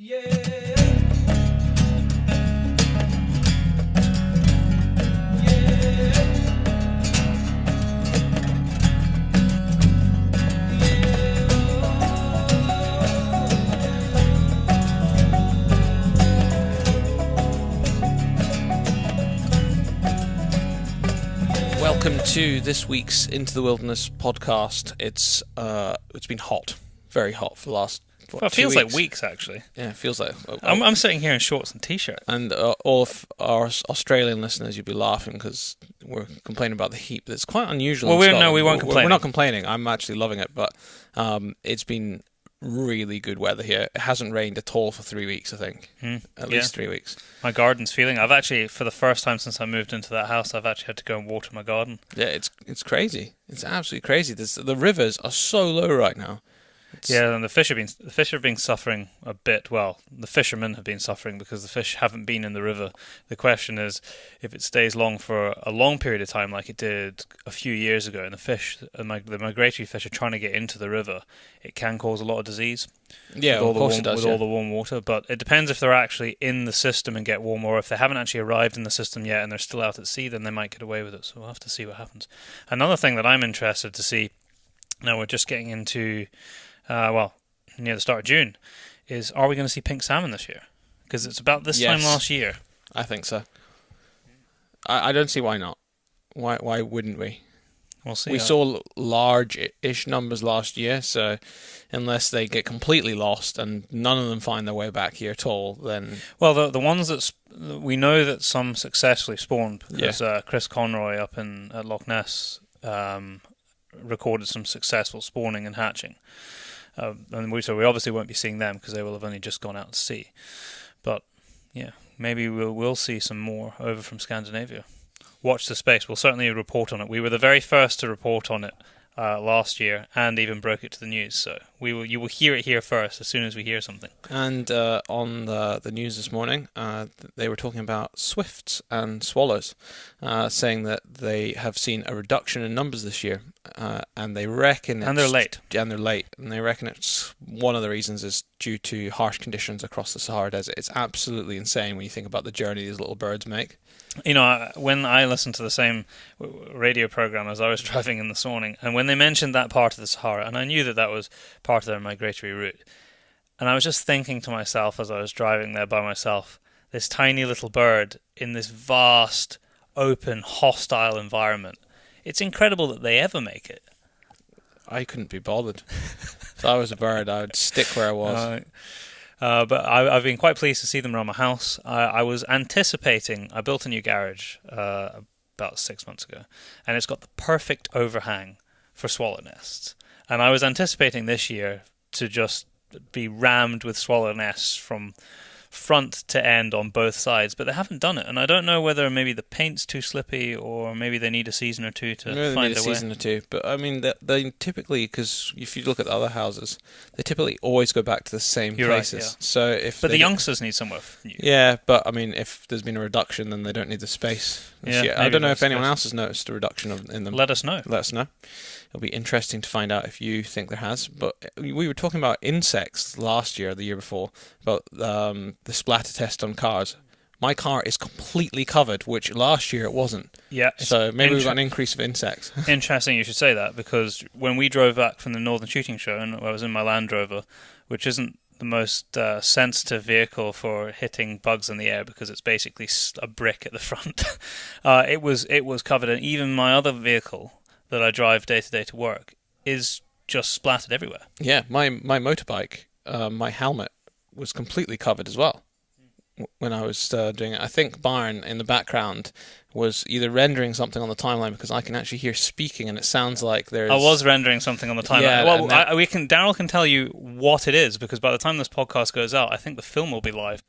Welcome to this week's Into the Wilderness podcast. It's been hot, very hot for the last. Well, it feels like weeks, actually. Yeah, it feels like. I'm sitting here in shorts and t-shirt. And all of our Australian listeners, you'd be laughing because we're complaining about the heat. But it's quite unusual. Well, we weren't complaining. We're not complaining. I'm actually loving it, but it's been really good weather here. It hasn't rained at all for 3 weeks, I think. At least 3 weeks. My garden's feeling. I've actually, for the first time since I moved into that house, I've actually had to go and water my garden. Yeah, it's crazy. It's absolutely crazy. The rivers are so low right now. And the fish have been suffering a bit. Well, the fishermen have been suffering because the fish haven't been in the river. The question is, if it stays long for a long period of time, like it did a few years ago, and the migratory fish are trying to get into the river, it can cause a lot of disease. Yeah, of course it does. With all the warm water, but it depends if they're actually in the system and get warm, or if they haven't actually arrived in the system yet and they're still out at sea, then they might get away with it. So we'll have to see what happens. Another thing that I'm interested to see, now we're just getting into near the start of June, is are we going to see pink salmon this year? Because it's about this time last year. I think so. I don't see why not. Why wouldn't we? We'll see. We saw large-ish numbers last year, so unless they get completely lost and none of them find their way back here at all, then... Well, the ones that we know that some successfully spawned, because Chris Conroy up at Loch Ness recorded some successful spawning and hatching. And we obviously won't be seeing them because they will have only just gone out to sea. But yeah, maybe we'll see some more over from Scandinavia. Watch the space. We'll certainly report on it. We were the very first to report on it last year, and even broke it to the news. So you will hear it here first as soon as we hear something. And on the news this morning, they were talking about swifts and swallows, saying that they have seen a reduction in numbers this year, and they reckon they're late. And they reckon it's one of the reasons is due to harsh conditions across the Sahara Desert. It's absolutely insane when you think about the journey these little birds make. You know, when I listened to the same radio program as I was driving in this morning, and when they mentioned that part of the Sahara, and I knew that was part of their migratory route, and I was just thinking to myself as I was driving there by myself, this tiny little bird in this vast, open, hostile environment. It's incredible that they ever make it. I couldn't be bothered. If I was a bird, I would stick where I was. But I've been quite pleased to see them around my house. I was anticipating, I built a new garage about 6 months ago, and it's got the perfect overhang for swallow nests. And I was anticipating this year to just be rammed with swallow nests from front to end on both sides, but they haven't done it. And I don't know whether maybe the paint's too slippy or maybe they need a season or two to find their way. They need a season or two, but I mean, they typically, because if you look at the other houses, they typically always go back to the same places. Right, yeah. So but the youngsters need somewhere new. Yeah, but I mean, if there's been a reduction, then they don't need the space. I don't know if anyone else has noticed a reduction in them. Let us know. It'll be interesting to find out if you think there has. But we were talking about insects last year, the year before, about the splatter test on cars. My car is completely covered, which last year it wasn't. Yeah. So maybe we've got an increase of insects. Interesting you should say that, because when we drove back from the Northern Shooting Show, and I was in my Land Rover, which isn't the most sensitive vehicle for hitting bugs in the air because it's basically a brick at the front. It was covered, and even my other vehicle that I drive day to day to work is just splattered everywhere. Yeah, my motorbike, my helmet was completely covered as well when I was doing it. I think Byron in the background was either rendering something on the timeline, because I can actually hear speaking and it sounds like there's... I was rendering something on the timeline. Yeah, well, Daryl can tell you what it is, because by the time this podcast goes out, I think the film will be live.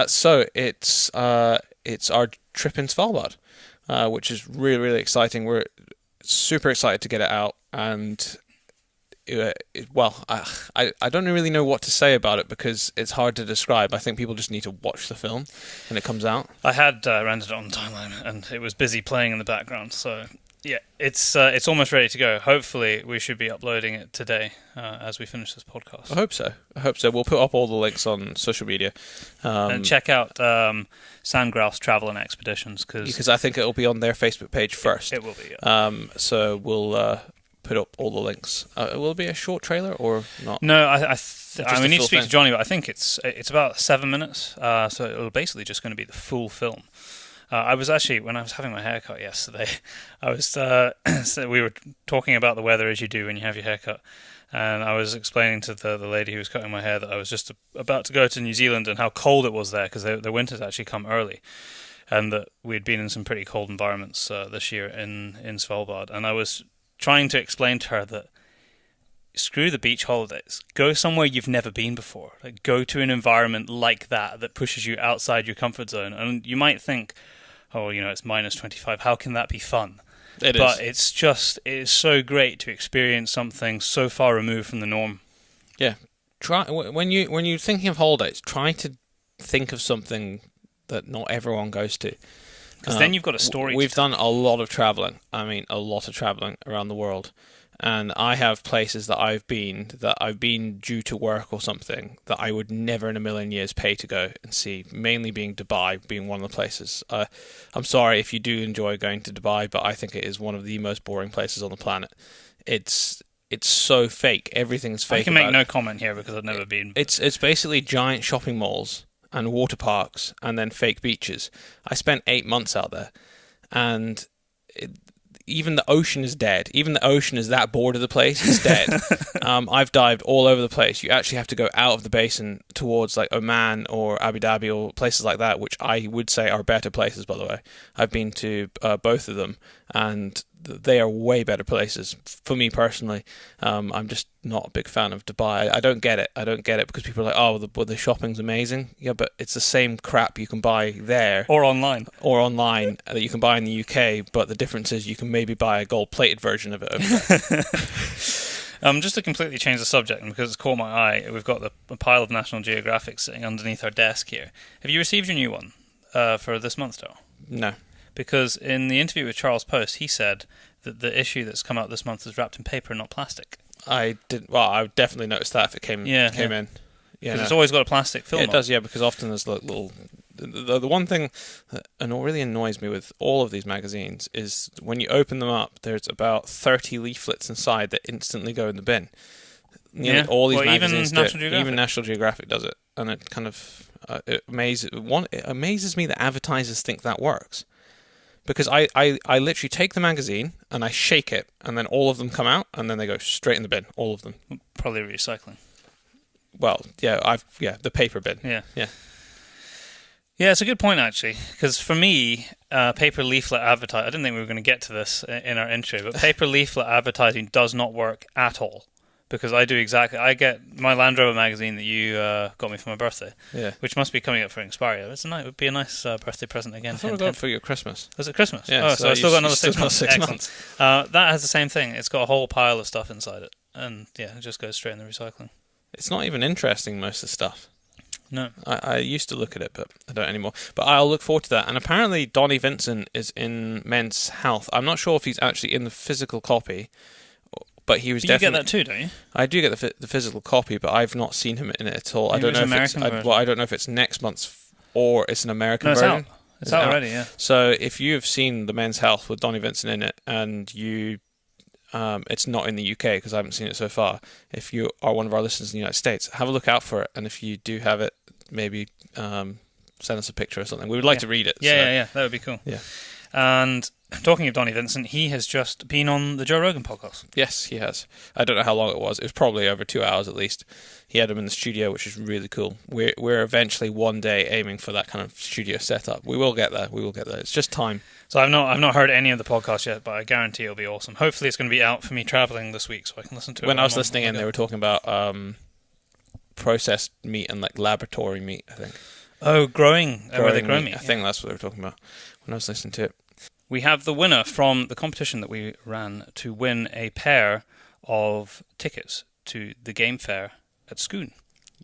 So it's our trip in Svalbard, which is really, really exciting. We're super excited to get it out, and I don't really know what to say about it because it's hard to describe. I think people just need to watch the film when it comes out. I had rendered it on the timeline, and it was busy playing in the background, so Yeah, it's almost ready to go. Hopefully, we should be uploading it today as we finish this podcast. I hope so. We'll put up all the links on social media. And check out Sandgrouse Travel and Expeditions because I think it'll be on their Facebook page first. It will be. Yeah. So we'll put up all the links. Will it be a short trailer or not? No, we need to speak to Johnny, but I think it's about 7 minutes. So it'll basically just going to be the full film. I was actually, when I was having my haircut yesterday, I was so we were talking about the weather as you do when you have your haircut, and I was explaining to the lady who was cutting my hair that I was just about to go to New Zealand and how cold it was there because the winters actually come early, and that we'd been in some pretty cold environments this year in Svalbard, and I was trying to explain to her that screw the beach holidays. Go somewhere you've never been before. Like, go to an environment like that pushes you outside your comfort zone. And you might think, oh, it's minus 25. How can that be fun? But it is so great to experience something so far removed from the norm. Yeah. Try when you're thinking of holidays, try to think of something that not everyone goes to. Because then you've got a story. We've done a lot of traveling. I mean, a lot of traveling around the world. And I have places that I've been due to work or something that I would never in a million years pay to go and see, mainly being Dubai, being one of the places. I'm sorry if you do enjoy going to Dubai, but I think it is one of the most boring places on the planet. It's so fake. Everything's fake. I can make no comment here because I've never been. It's basically giant shopping malls and water parks and then fake beaches. I spent 8 months out there, and even the ocean is dead. Even the ocean is that bored of the place. It's dead. I've dived all over the place. You actually have to go out of the basin towards like Oman or Abu Dhabi or places like that, which I would say are better places, by the way. I've been to both of them, and they are way better places. For me personally, I'm just not a big fan of Dubai. I don't get it. Because people are like, oh, the shopping's amazing. Yeah, but it's the same crap you can buy there. Or online that you can buy in the UK, but the difference is you can maybe buy a gold-plated version of it over there. Just to completely change the subject, and because it's caught my eye, we've got a pile of National Geographic sitting underneath our desk here. Have you received your new one for this month, though? No. Because in the interview with Charles Post, he said that the issue that's come out this month is wrapped in paper and not plastic. I definitely noticed that if it came in. Yeah, because it's always got a plastic film. Yeah, it does. Yeah, because often there's little. The one thing that really annoys me with all of these magazines is when you open them up, there's about 30 leaflets inside that instantly go in the bin. All these magazines even National Geographic does it, and it kind of it amazes me that advertisers think that works. Because I literally take the magazine and I shake it, and then all of them come out, and then they go straight in the bin. All of them. Probably recycling. Well, the paper bin. Yeah. Yeah, it's a good point actually. Because for me, paper leaflet advertising. I didn't think we were going to get to this in our intro, but paper leaflet advertising does not work at all. Because I get my Land Rover magazine that you got me for my birthday, which must be coming up for expiry. It would be a nice birthday present again. I thought it got for your Christmas. Was it Christmas? Yeah, so I still got another 6 months. Excellent. That has the same thing. It's got a whole pile of stuff inside it, and it just goes straight in the recycling. It's not even interesting, most of the stuff. No. I used to look at it, but I don't anymore. But I'll look forward to that. And apparently Donnie Vincent is in Men's Health. I'm not sure if he's actually in the physical copy, but he was definitely... You get that too, don't you? I do get the physical copy, but I've not seen him in it at all. Maybe I don't know if it's next month's or it's an American version. It's out already, yeah. So if you have seen the Men's Health with Donnie Vincent in it, and you... it's not in the UK because I haven't seen it so far. If you are one of our listeners in the United States, have a look out for it, and if you do have it, maybe send us a picture or something. We would like to read it. Yeah, that would be cool. Yeah. And talking of Donnie Vincent, he has just been on the Joe Rogan podcast. Yes, he has. I don't know how long it was. It was probably over 2 hours at least. He had him in the studio, which is really cool. We're eventually one day aiming for that kind of studio setup. We will get there. It's just time. So I've not heard any of the podcasts yet, but I guarantee it'll be awesome. Hopefully it's going to be out for me travelling this week so I can listen to it. When I was listening in, they were talking about processed meat and like laboratory meat, I think. Oh, growing where they grow meat. I think that's what they were talking about when I was listening to it. We have the winner from the competition that we ran to win a pair of tickets to the game fair at Scone.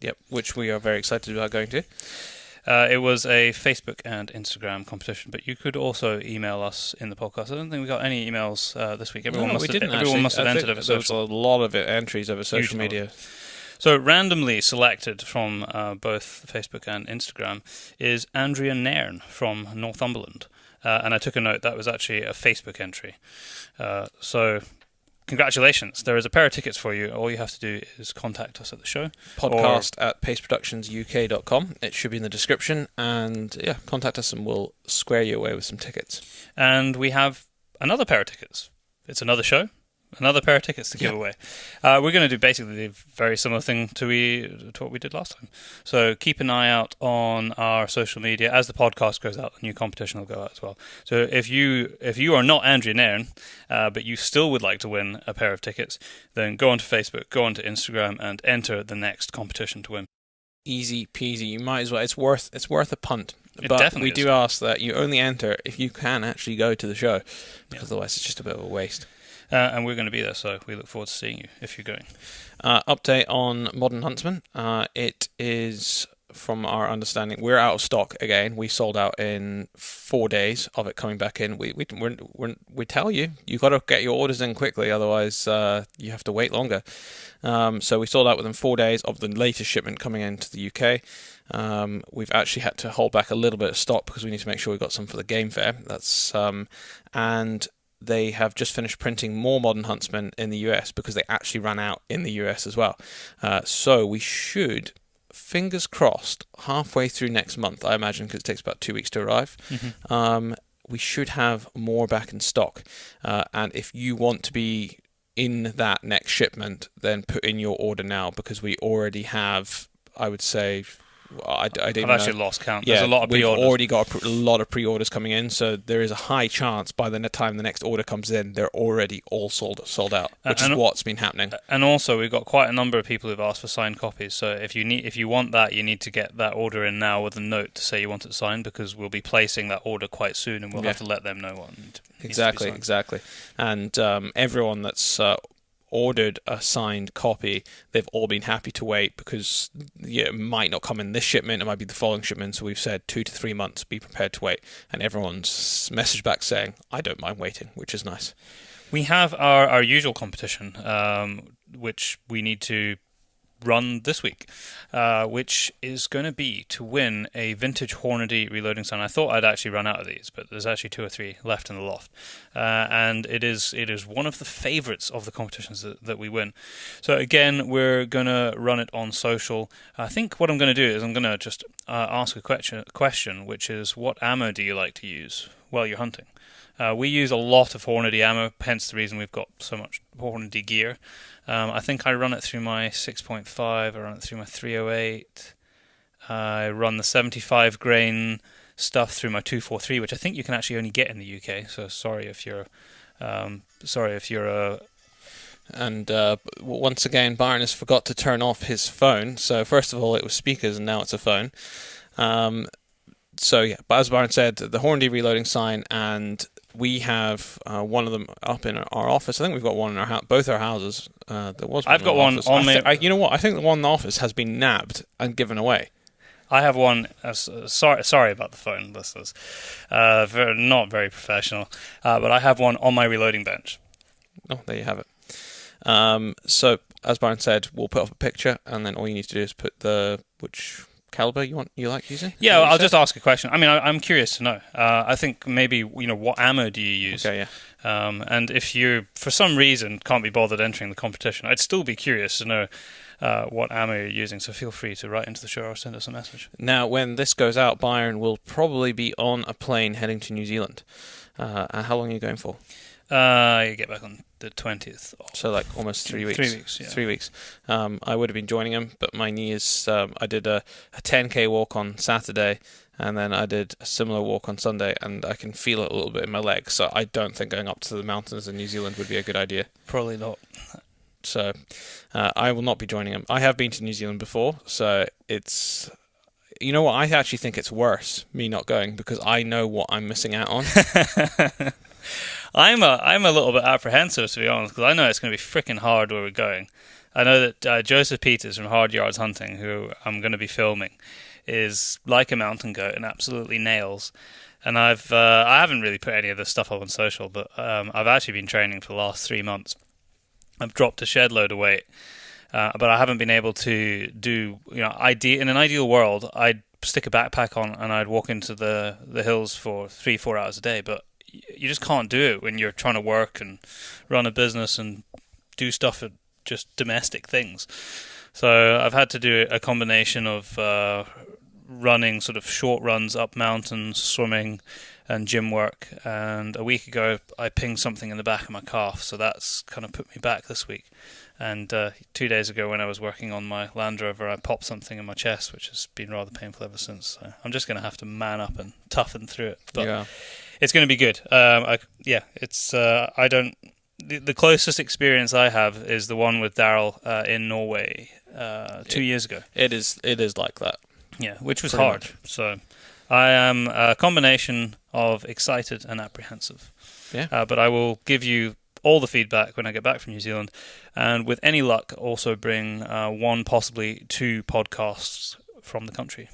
Yep, which we are very excited about going to. It was a Facebook and Instagram competition, but you could also email us in the podcast. I don't think we got any emails this week. Everyone must have entered over social. There was a lot of entries over social media. So randomly selected from both Facebook and Instagram is Andrea Nairn from Northumberland. And I took a note, that was actually a Facebook entry. So congratulations. There is a pair of tickets for you. All you have to do is contact us at the show. Podcast at paceproductionsuk.com. It should be in the description. And yeah, contact us and we'll square you away with some tickets. And we have another pair of tickets. It's another show. Another pair of tickets to give away. We're going to do basically a very similar thing to what we did last time. So keep an eye out on our social media. As the podcast goes out, the new competition will go out as well. So if you are not Andrea Nairn, but you still would like to win a pair of tickets, then go onto Facebook, go onto Instagram, and enter the next competition to win. Easy peasy. You might as well. It's worth a punt. But we do ask that you only enter if you can actually go to the show, because otherwise it's just a bit of a waste. And we're going to be there, so we look forward to seeing you if you're going. Update on Modern Huntsman. It is, from our understanding, we're out of stock again. We sold out in 4 days of it coming back in. We tell you got to get your orders in quickly, otherwise you have to wait longer. So we sold out within 4 days of the latest shipment coming into the UK. We've actually had to hold back a little bit of stock because we need to make sure we've got some for the game fair. And they have just finished printing more Modern Huntsmen in the US because they actually ran out in the US as well. So we should, fingers crossed, halfway through next month, I imagine, because it takes about 2 weeks to arrive, we should have more back in stock. And if you want to be in that next shipment, then put in your order now, because we already have, I would say, I've actually lost count. Yeah, there's a lot of pre-orders. We've already got a lot of pre-orders coming in, so there is a high chance by the time the next order comes in, they're already all sold out, which is what's been happening. And also, we've got quite a number of people who've asked for signed copies. So if you want that, you need to get that order in now with a note to say you want it signed, because we'll be placing that order quite soon, and we'll have to let them know what needs exactly. And everyone that's ordered a signed copy, they've all been happy to wait, because it might not come in this shipment, it might be the following shipment, so we've said 2 to 3 months, be prepared to wait, and everyone's messaged back saying, I don't mind waiting, which is nice. We have our usual competition, which we need to run this week, which is going to be to win a vintage Hornady reloading sign. I thought I'd actually run out of these, but there's actually 2 or 3 left in the loft, and it is one of the favourites of the competitions that we win. So again, we're going to run it on social. I think what I'm going to do is I'm going to just ask a question, which is, what ammo do you like to use while you're hunting? We use a lot of Hornady ammo, hence the reason we've got so much Hornady gear. I think I run it through my 6.5, I run it through my 308, I run the 75 grain stuff through my 243, which I think you can actually only get in the UK, so sorry if you're And once again, Byron has forgot to turn off his phone. So first of all, it was speakers, and now it's a phone. So yeah, but as Byron said, the Hornady reloading sign, and we have one of them up in our office. I think we've got one in both our houses. There was. I've got one on me. You know what? I think the one in the office has been nabbed and given away. I have one. Sorry about the phone, listeners. Not very professional. But I have one on my reloading bench. Oh, there you have it. So as Byron said, we'll put up a picture, and then all you need to do is put which caliber you like using? Yeah, I'll just ask a question. I mean, I'm curious to know. I think maybe, what ammo do you use? Okay, yeah. And if you, for some reason, can't be bothered entering the competition, I'd still be curious to know what ammo you're using. So feel free to write into the show or send us a message. Now, when this goes out, Byron will probably be on a plane heading to New Zealand. How long are you going for? You get back on the 20th. So like almost 3 weeks. 3 weeks, yeah. 3 weeks. I would have been joining him, but my knee is... I did a 10k walk on Saturday, and then I did a similar walk on Sunday, and I can feel it a little bit in my leg, so I don't think going up to the mountains in New Zealand would be a good idea. Probably not. So I will not be joining him. I have been to New Zealand before, so it's... You know what? I actually think it's worse, me not going, because I know what I'm missing out on. I'm a little bit apprehensive, to be honest, because I know it's going to be freaking hard where we're going. I know that Joseph Peters from Hard Yards Hunting, who I'm going to be filming, is like a mountain goat and absolutely nails. And I haven't really put any of this stuff up on social, but I've actually been training for the last 3 months. I've dropped a shed load of weight, but I haven't been able to do, in an ideal world, I'd stick a backpack on and I'd walk into the hills for 3-4 hours a day, but you just can't do it when you're trying to work and run a business and do stuff for just domestic things. So I've had to do a combination of running sort of short runs up mountains, swimming, and gym work. And a week ago, I pinged something in the back of my calf, so that's kind of put me back this week. And 2 days ago, when I was working on my Land Rover, I popped something in my chest, which has been rather painful ever since. So I'm just going to have to man up and toughen through it. But it's going to be good. The closest experience I have is the one with Daryl in Norway 2 years ago. It is like that. Yeah, which was Pretty hard. much. So I am a combination of excited and apprehensive. Yeah. But I will give you all the feedback when I get back from New Zealand, and with any luck, also bring 1, possibly 2 podcasts from the country.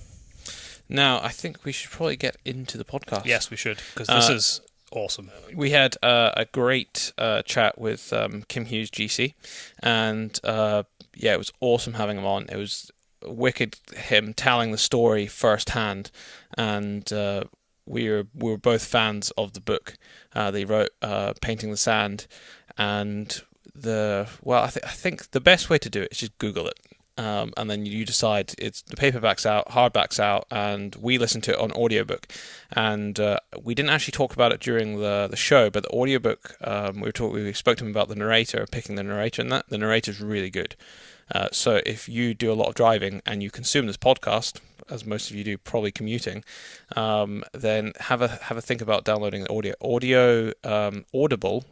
Now, I think we should probably get into the podcast. Yes, we should, because this is awesome. We had a great chat with Kim Hughes GC, and it was awesome having him on. It was wicked him telling the story firsthand, and we were both fans of the book they wrote, Painting the Sand, and I think the best way to do it is just Google it. And then you decide. It's the paperback's out, hardback's out, and we listened to it on audiobook. And we didn't actually talk about it during the show, but the audiobook, we spoke to him about the narrator, picking the narrator, and the narrator's really good. So if you do a lot of driving and you consume this podcast, as most of you do, probably commuting, then have a think about downloading the audio. Audible,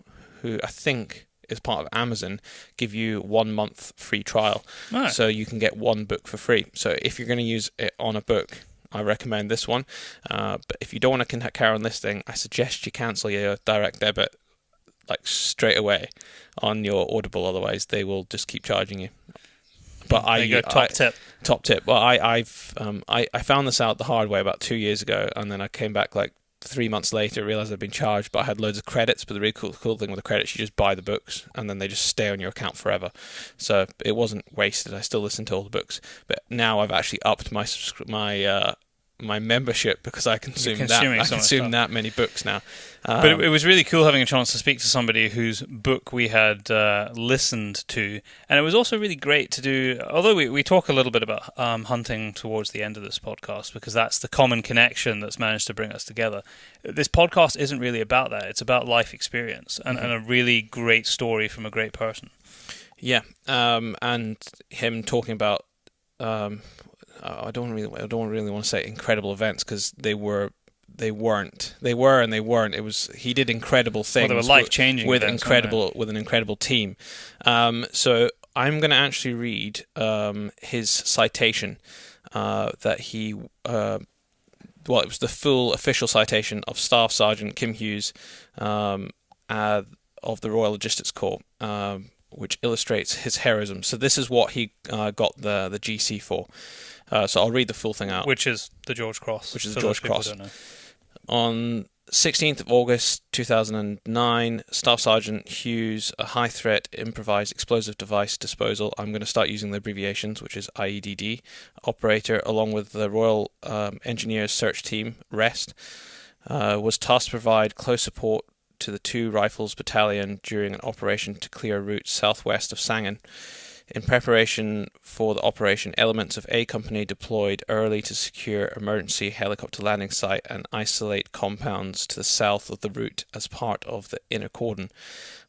who I think is part of Amazon, give you 1 month free trial. Right. So you can get 1 book for free. So if you're going to use it on a book, I recommend this one. But if you don't want to carry on listening, I suggest you cancel your direct debit like straight away on your Audible. Otherwise, they will just keep charging you. But top tip. Well, I found this out the hard way about 2 years ago, and then I came back like 3 months later, realized I'd been charged, but I had loads of credits. But the really cool thing with the credits, you just buy the books, and then they just stay on your account forever. So it wasn't wasted. I still listen to all the books, but now I've actually upped my membership because I consume that many books now. But it was really cool having a chance to speak to somebody whose book we had listened to, and it was also really great to do, although we talk a little bit about hunting towards the end of this podcast, because that's the common connection that's managed to bring us together. This podcast isn't really about that. It's about life experience and a really great story from a great person. Yeah, and him talking about I don't really want to say incredible events, because they weren't. It was, he did incredible things. Well, they were life-changing with events, an incredible team. So I'm going to actually read his citation that he. It was the full official citation of Staff Sergeant Kim Hughes of the Royal Logistics Corps, which illustrates his heroism. So this is what he got the GC for. So I'll read the full thing out. Which is the George Cross. On 16th of August 2009, Staff Sergeant Hughes, a high-threat improvised explosive device disposal, I'm going to start using the abbreviations, which is IEDD, operator, along with the Royal Engineers Search Team, REST, was tasked to provide close support to the 2 Rifles Battalion during an operation to clear a route southwest of Sangin. In preparation for the operation, elements of A Company deployed early to secure emergency helicopter landing site and isolate compounds to the south of the route as part of the inner cordon.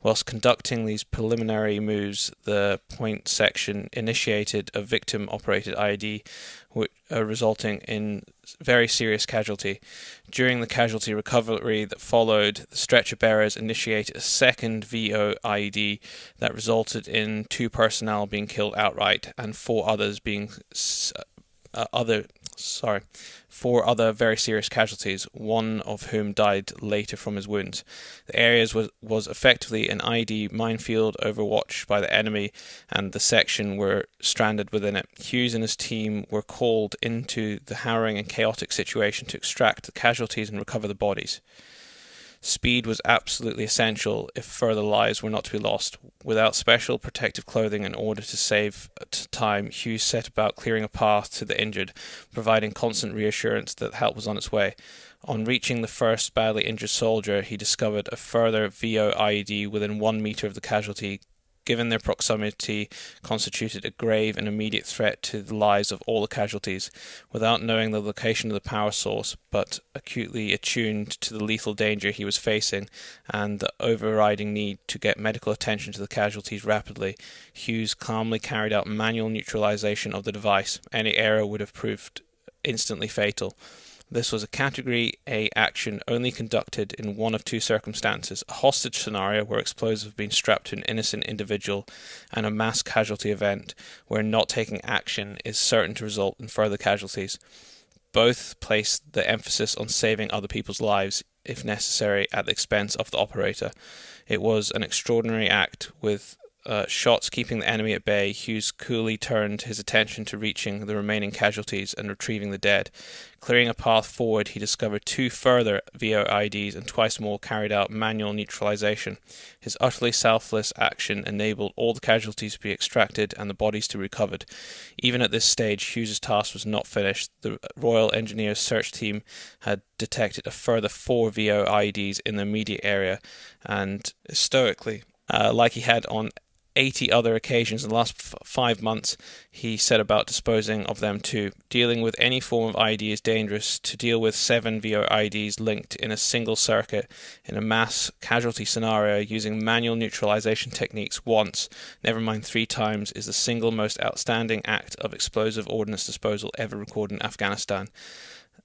Whilst conducting these preliminary moves, the point section initiated a victim-operated IED, resulting in very serious casualty. During the casualty recovery that followed, the stretcher bearers initiated a second VO IED that resulted in 2 personnel being killed outright and 4 others being four other very serious casualties, one of whom died later from his wounds. The area was effectively an ID minefield overwatched by the enemy, and the section were stranded within it. Hughes and his team were called into the harrowing and chaotic situation to extract the casualties and recover the bodies. Speed was absolutely essential if further lives were not to be lost. Without special protective clothing in order to save time, Hughes set about clearing a path to the injured, providing constant reassurance that help was on its way. On reaching the first badly injured soldier, he discovered a further VO IED within 1 meter of the casualty. Given their proximity, constituted a grave and immediate threat to the lives of all the casualties. Without knowing the location of the power source, but acutely attuned to the lethal danger he was facing and the overriding need to get medical attention to the casualties rapidly, Hughes calmly carried out manual neutralization of the device. Any error would have proved instantly fatal. This was a Category A action only conducted in one of two circumstances: a hostage scenario where explosives have been strapped to an innocent individual, and a mass casualty event where not taking action is certain to result in further casualties. Both placed the emphasis on saving other people's lives, if necessary, at the expense of the operator. It was an extraordinary act. With shots keeping the enemy at bay, Hughes coolly turned his attention to reaching the remaining casualties and retrieving the dead. Clearing a path forward, he discovered two further VO IDs and twice more carried out manual neutralization. His utterly selfless action enabled all the casualties to be extracted and the bodies to be recovered. Even at this stage, Hughes' task was not finished. The Royal Engineers search team had detected a further 4 VO IDs in the immediate area, and stoically, like he had on 80 other occasions in the last 5 months, he set about disposing of them too. Dealing with any form of ID is dangerous. To deal with 7 VO IDs linked in a single circuit in a mass casualty scenario using manual neutralization techniques once, never mind 3 times, is the single most outstanding act of explosive ordnance disposal ever recorded in Afghanistan.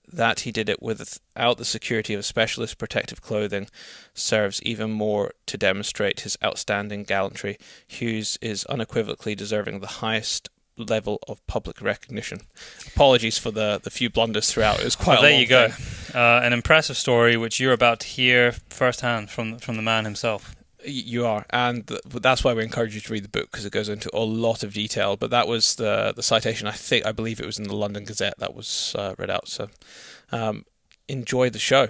That he did it without the security of specialist protective clothing serves even more to demonstrate his outstanding gallantry. Hughes is unequivocally deserving of the highest level of public recognition. Apologies for the few blunders throughout. It was quite a long thing. There you go. An impressive story which you're about to hear firsthand from the man himself. You are, and that's why we encourage you to read the book, because it goes into a lot of detail. But that was the citation. I believe it was in the London Gazette that was read out. So enjoy the show.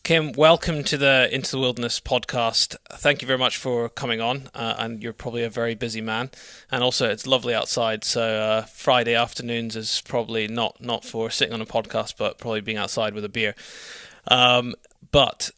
Kim, welcome to the Into the Wilderness podcast. Thank you very much for coming on, and you're probably a very busy man. And also, it's lovely outside, so Friday afternoons is probably not for sitting on a podcast, but probably being outside with a beer. But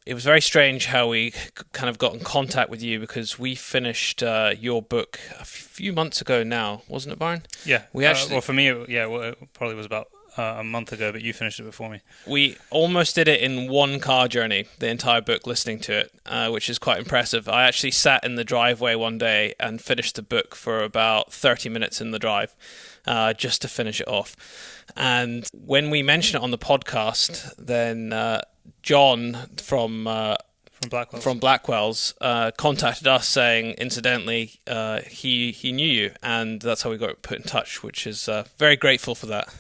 it was very strange how we kind of got in contact with you, because we finished your book a few months ago now, wasn't it, Byron? Yeah. We actually, well, for me, it probably was about a month ago, but you finished it before me. We almost did it in one car journey, the entire book, listening to it, which is quite impressive. I actually sat in the driveway one day and finished the book for about 30 minutes in the drive, just to finish it off. And when we mentioned it on the podcast, then John from Blackwell's contacted us saying, incidentally, he knew you, and that's how we got put in touch, which is very grateful for that.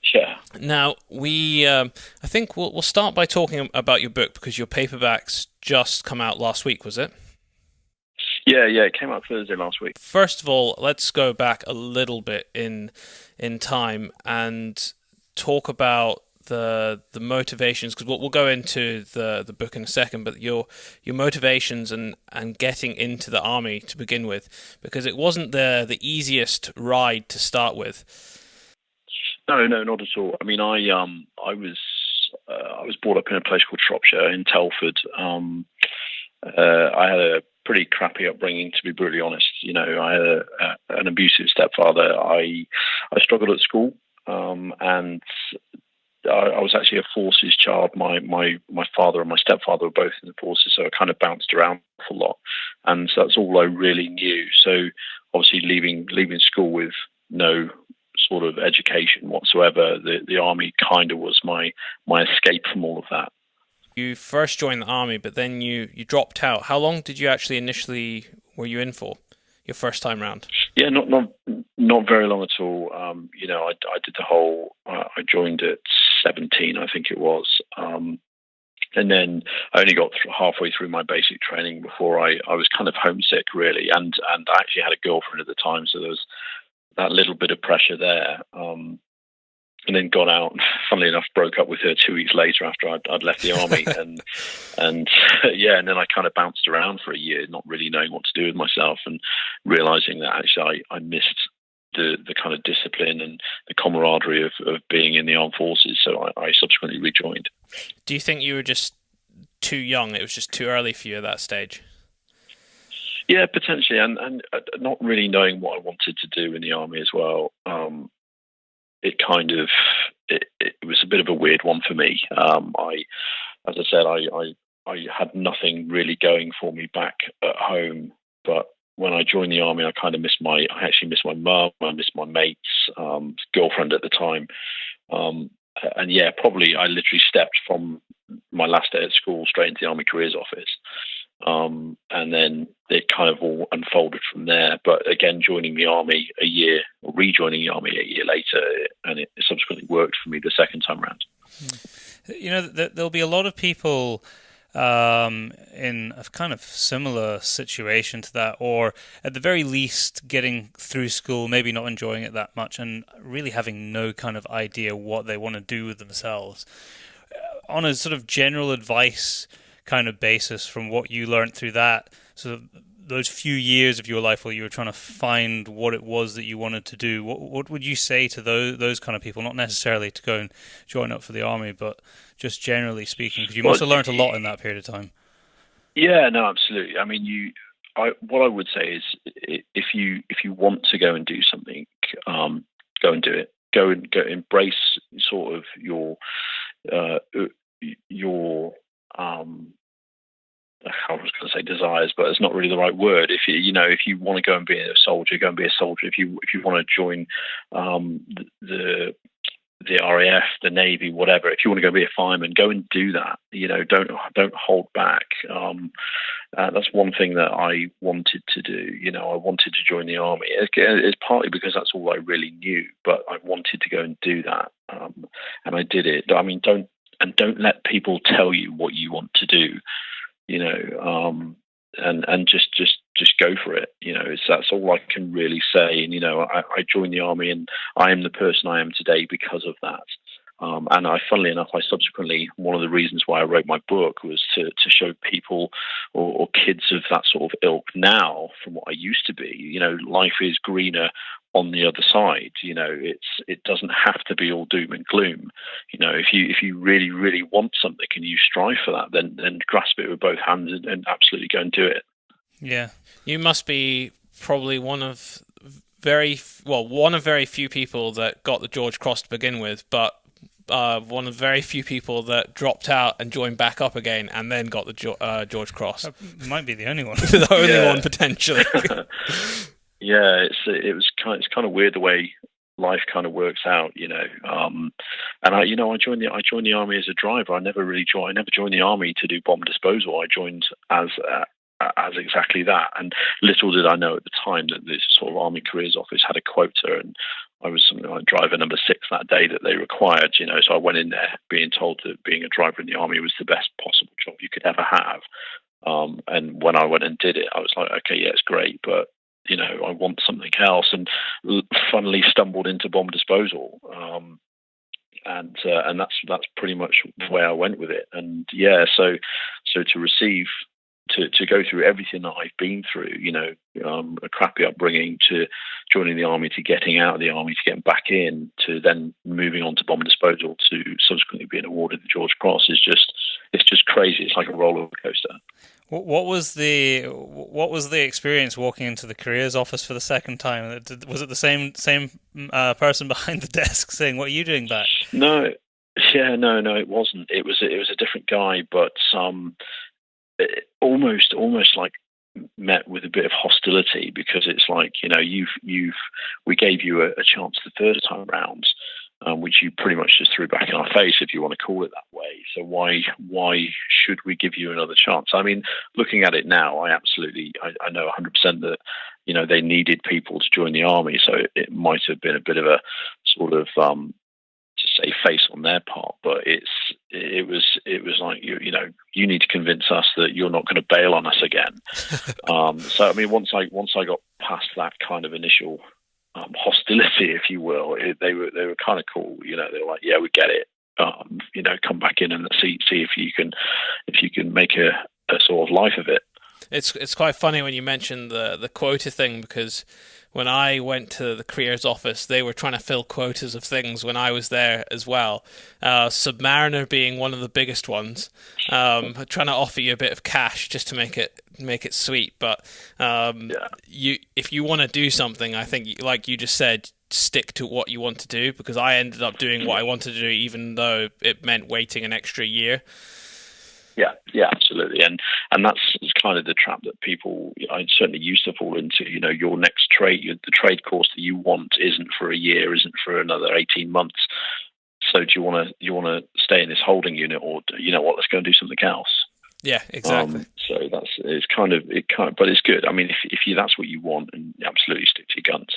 Sure. Now, I think we'll start by talking about your book, because your paperbacks just come out last week, was it? Yeah, it came out Thursday last week. First of all, let's go back a little bit in time and talk about the motivations, because we'll go into the book in a second, but your motivations and getting into the army to begin with, because it wasn't the easiest ride to start with. No, not at all. I mean, I was brought up in a place called Shropshire in Telford. I had a pretty crappy upbringing, to be brutally honest. You know, I had an abusive stepfather. I struggled at school, and I was actually a forces child. My father and my stepfather were both in the forces, so I kind of bounced around a lot, and so that's all I really knew. So obviously, leaving school with no sort of education whatsoever, the army kind of was my escape from all of that. You first joined the army, but then you dropped out. How long did you actually were you in for, your first time round? Yeah, not very long at all. I did the whole. I joined at 17, I think it was, and then I only got halfway through my basic training before I was kind of homesick, really, and I actually had a girlfriend at the time, so there was that little bit of pressure there. And then got out. Funnily enough, broke up with her 2 weeks later after I'd left the army, and yeah, and then I kind of bounced around for a year, not really knowing what to do with myself, and realizing that actually I missed the kind of discipline and the camaraderie of being in the armed forces. So I subsequently rejoined. Do you think you were just too young? It was just too early for you at that stage? Yeah, potentially, and not really knowing what I wanted to do in the army as well. It kind of it was a bit of a weird one for me. As I said, I had nothing really going for me back at home. But when I joined the army, I actually missed my mum, I missed my mates, girlfriend at the time, and yeah, probably I literally stepped from my last day at school straight into the Army Careers Office. And then it kind of all unfolded from there. But again, rejoining the army a year later, and it subsequently worked for me the second time around. There'll be a lot of people in a kind of similar situation to that, or at the very least getting through school, maybe not enjoying it that much, and really having no kind of idea what they want to do with themselves. On a sort of general advice kind of basis from what you learned through that, sort of those few years of your life where you were trying to find what it was that you wanted to do, what would you say to those kind of people? Not necessarily to go and join up for the army, but just generally speaking, because you must have learned a lot in that period of time. Yeah, no, absolutely. I mean, what I would say is, if you want to go and do something, go and do it. Go embrace sort of your I was going to say desires, but it's not really the right word. If you want to go and be a soldier, go and be a soldier. If you want to join the RAF, the Navy, whatever. If you want to go be a fireman, go and do that. Don't hold back. That's one thing that I wanted to do. I wanted to join the army. It's partly because that's all I really knew, but I wanted to go and do that, and I did it. I mean, don't let people tell you what you want to do. And just go for it. That's all I can really say. And I joined the army, and I am the person I am today because of that. And funnily enough, I subsequently, one of the reasons why I wrote my book was to show people or kids of that sort of ilk now from what I used to be. Life is greener on the other side. It doesn't have to be all doom and gloom. If you really, really want something and you strive for that, then grasp it with both hands and absolutely go and do it. Yeah. You must be probably one of very few people that got the George Cross to begin with, but one of very few people that dropped out and joined back up again and then got the George Cross. Might be the only one. The only one, potentially. Yeah, it's kind of weird the way life kind of works out, And I joined the army as a driver. I never joined the army to do bomb disposal. I joined as exactly that. And little did I know at the time that this sort of Army Careers Office had a quota, and I was something like driver number 6 that day that they required. So I went in there being told that being a driver in the army was the best possible job you could ever have. And when I went and did it, I was like, okay, yeah, it's great, but I want something else, and funnily stumbled into bomb disposal. And that's pretty much the way I went with it. And yeah, so to go through everything that I've been through, a crappy upbringing, to joining the army, to getting out of the army, to getting back in, to then moving on to bomb disposal, to subsequently being awarded the George Cross it's just crazy. It's like a roller coaster. What was the experience walking into the careers office for the second time? Was it the same person behind the desk saying, "What are you doing back?" No, it wasn't. It was a different guy, but almost like met with a bit of hostility, because it's like we gave you a chance the first time round. which you pretty much just threw back in our face, if you want to call it that way. So why should we give you another chance? I mean, looking at it now, I know 100% that, you know, they needed people to join the army, so it might have been a bit of a sort of to say face on their part, but it was like, you know, you need to convince us that you're not going to bail on us again. So I mean, once I got past that kind of initial hostility, if you will, they were kind of cool. You know, they were like, yeah, we get it. You know, come back in and see if you can make a sort of life of it. It's quite funny when you mention the quota thing, because when I went to the careers office, they were trying to fill quotas of things when I was there as well. Submariner being one of the biggest ones, trying to offer you a bit of cash just to make it sweet. But if you want to do something, I think, like you just said, stick to what you want to do, because I ended up doing what I wanted to do, even though it meant waiting an extra year. Yeah, absolutely, and that's kind of the trap that people, I certainly used to fall into. You know, your next trade, the trade course that you want isn't for a year, isn't for another 18 months. So do you want to stay in this holding unit, or you know what? Let's go and do something else. Yeah, exactly. So but it's good. I mean, if that's what you want, and absolutely stick to your guns.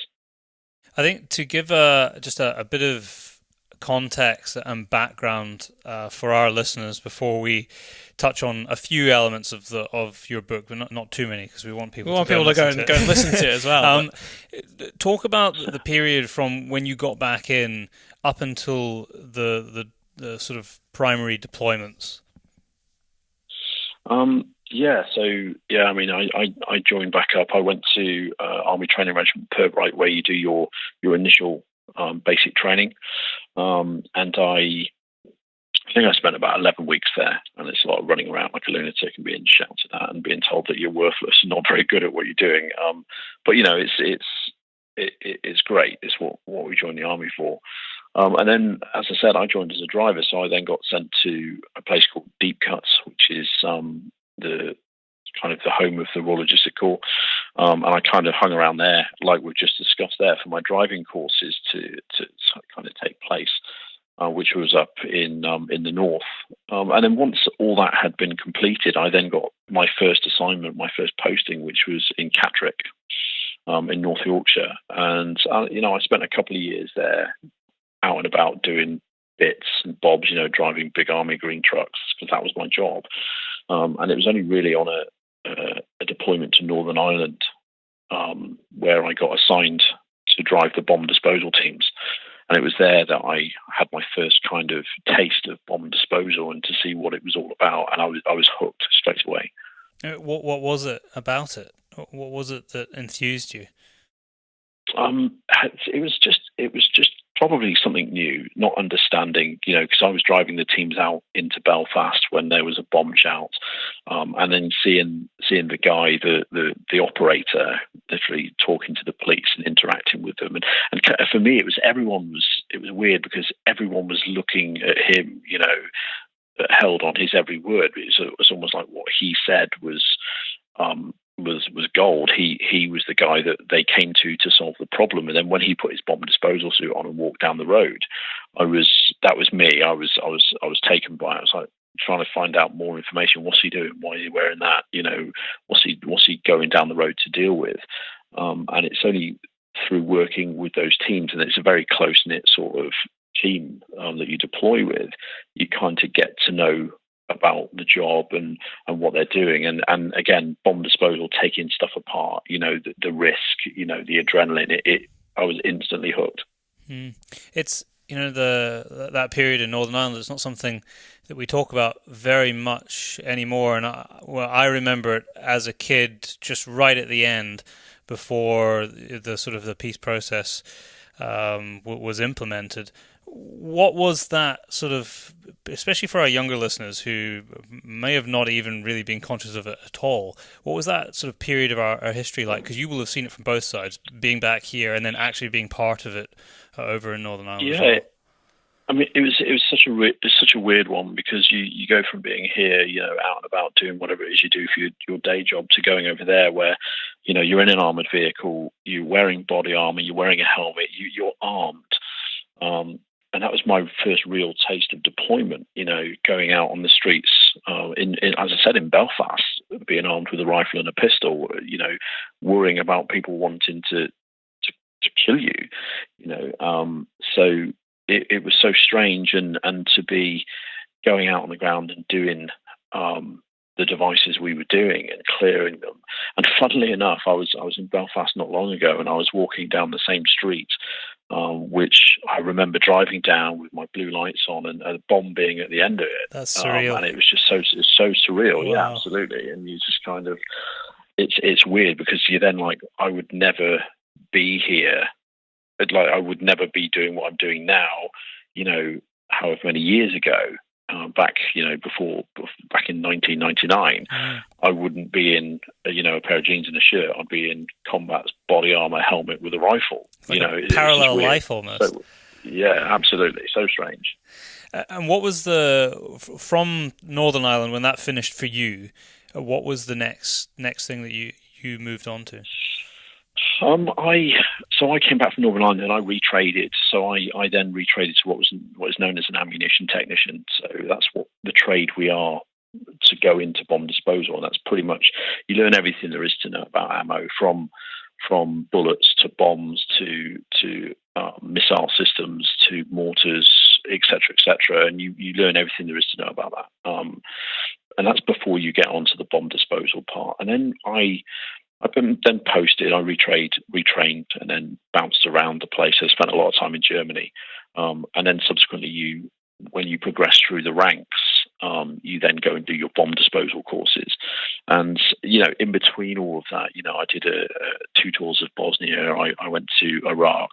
I think to give just a bit of context and background for our listeners before we touch on a few elements of your book, but not too many, because we want people to go and listen to it as well. Talk about the period from when you got back in up until the sort of primary deployments. I mean, I joined back up. I went to Army Training Regiment Pirbright, where you do your initial basic training, and I think I spent about 11 weeks there, and it's a lot of running around like a lunatic and being shouted at and being told that you're worthless and not very good at what you're doing. But you know, it's great. It's what we joined the army for. And then, as I said, I joined as a driver, so I then got sent to a place called Deep Cuts, which is the kind of the home of the Royal Logistic Corps. And I kind of hung around there, like we've just discussed there, for my driving courses to kind of take place, which was up in the north. And then once all that had been completed, I then got my first assignment, my first posting, which was in Catterick, in North Yorkshire. And you know, I spent a couple of years there, out and about doing bits and bobs, you know, driving big Army green trucks, because that was my job. And it was only really on a deployment to Northern Ireland where I got assigned to drive the bomb disposal teams. And it was there that I had my first kind of taste of bomb disposal and to see what it was all about. And I was hooked straight away. What was it about it? What was it that enthused you? It was just probably something new, not understanding, you know, because I was driving the teams out into Belfast when there was a bomb shout, and then seeing the guy, the operator, literally talking to the police and interacting with them, and for me, it was weird because everyone was looking at him, you know, held on his every word. It was almost like what he said was gold. He was the guy that they came to solve the problem. And then when he put his bomb disposal suit on and walked down the road, that was me. I was taken by it. I was like trying to find out more information. What's he doing? Why is he wearing that? You know, what's he going down the road to deal with? And it's only through working with those teams, and it's a very close knit sort of team that you deploy with, you kind of get to know about the job and what they're doing, and again, bomb disposal, taking stuff apart, you know, the risk, you know, the adrenaline. I was instantly hooked. It's, you know, that period in Northern Ireland is not something that we talk about very much anymore. And I remember it as a kid, just right at the end, before the sort of the peace process was implemented. What was that sort of, especially for our younger listeners who may have not even really been conscious of it at all, what was that sort of period of our history like? Because you will have seen it from both sides, being back here and then actually being part of it over in Northern Ireland. Yeah, well. I mean, it was such a weird one, because you go from being here, you know, out and about doing whatever it is you do for your day job, to going over there where, you know, you're in an armoured vehicle, you're wearing body armour, you're wearing a helmet, you're armed. And my first real taste of deployment. Going out on the streets, as I said, in Belfast, being armed with a rifle and a pistol. Worrying about people wanting to kill you. So it was so strange, and to be going out on the ground and doing the devices we were doing and clearing them. And funnily enough, I was in Belfast not long ago, and I was walking down the same street, which I remember driving down with my blue lights on and a bomb being at the end of it. That's surreal. And it was just so surreal. Wow. Yeah, absolutely. And you just kind of, it's weird, because you're then like, I would never be here. Like, I would never be doing what I'm doing now, however many years ago. Back in 1999, I wouldn't be in a pair of jeans and a shirt. I'd be in combat body armor, helmet with a rifle. Like a parallel life almost. So, yeah, absolutely. So strange. And what was from Northern Ireland, when that finished for you? What was the next thing that you moved on to? I came back from Northern Ireland and I retraded. So I then retraded to what is known as an ammunition technician. So that's what the trade we are, to go into bomb disposal. And that's pretty much, you learn everything there is to know about ammo, from bullets to bombs to missile systems to mortars, etc., and you learn everything there is to know about that. And that's before you get onto the bomb disposal part. And then I've been then posted. I retrained, and then bounced around the place. I spent a lot of time in Germany, and then subsequently, when you progress through the ranks, you then go and do your bomb disposal courses. And in between all of that, I did 2 tours of Bosnia. I went to Iraq.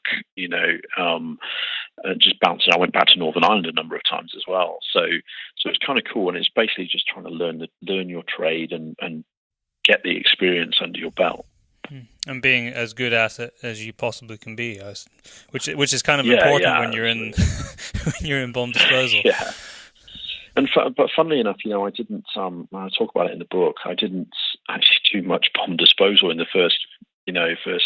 Just bounced. I went back to Northern Ireland a number of times as well. So it's kind of cool, and it's basically just trying to learn your trade and get the experience under your belt, and being as good at it as you possibly can be, which is kind of important when you're in when you're in bomb disposal. Yeah, but funnily enough, I didn't. I talk about it in the book. I didn't actually do much bomb disposal in the first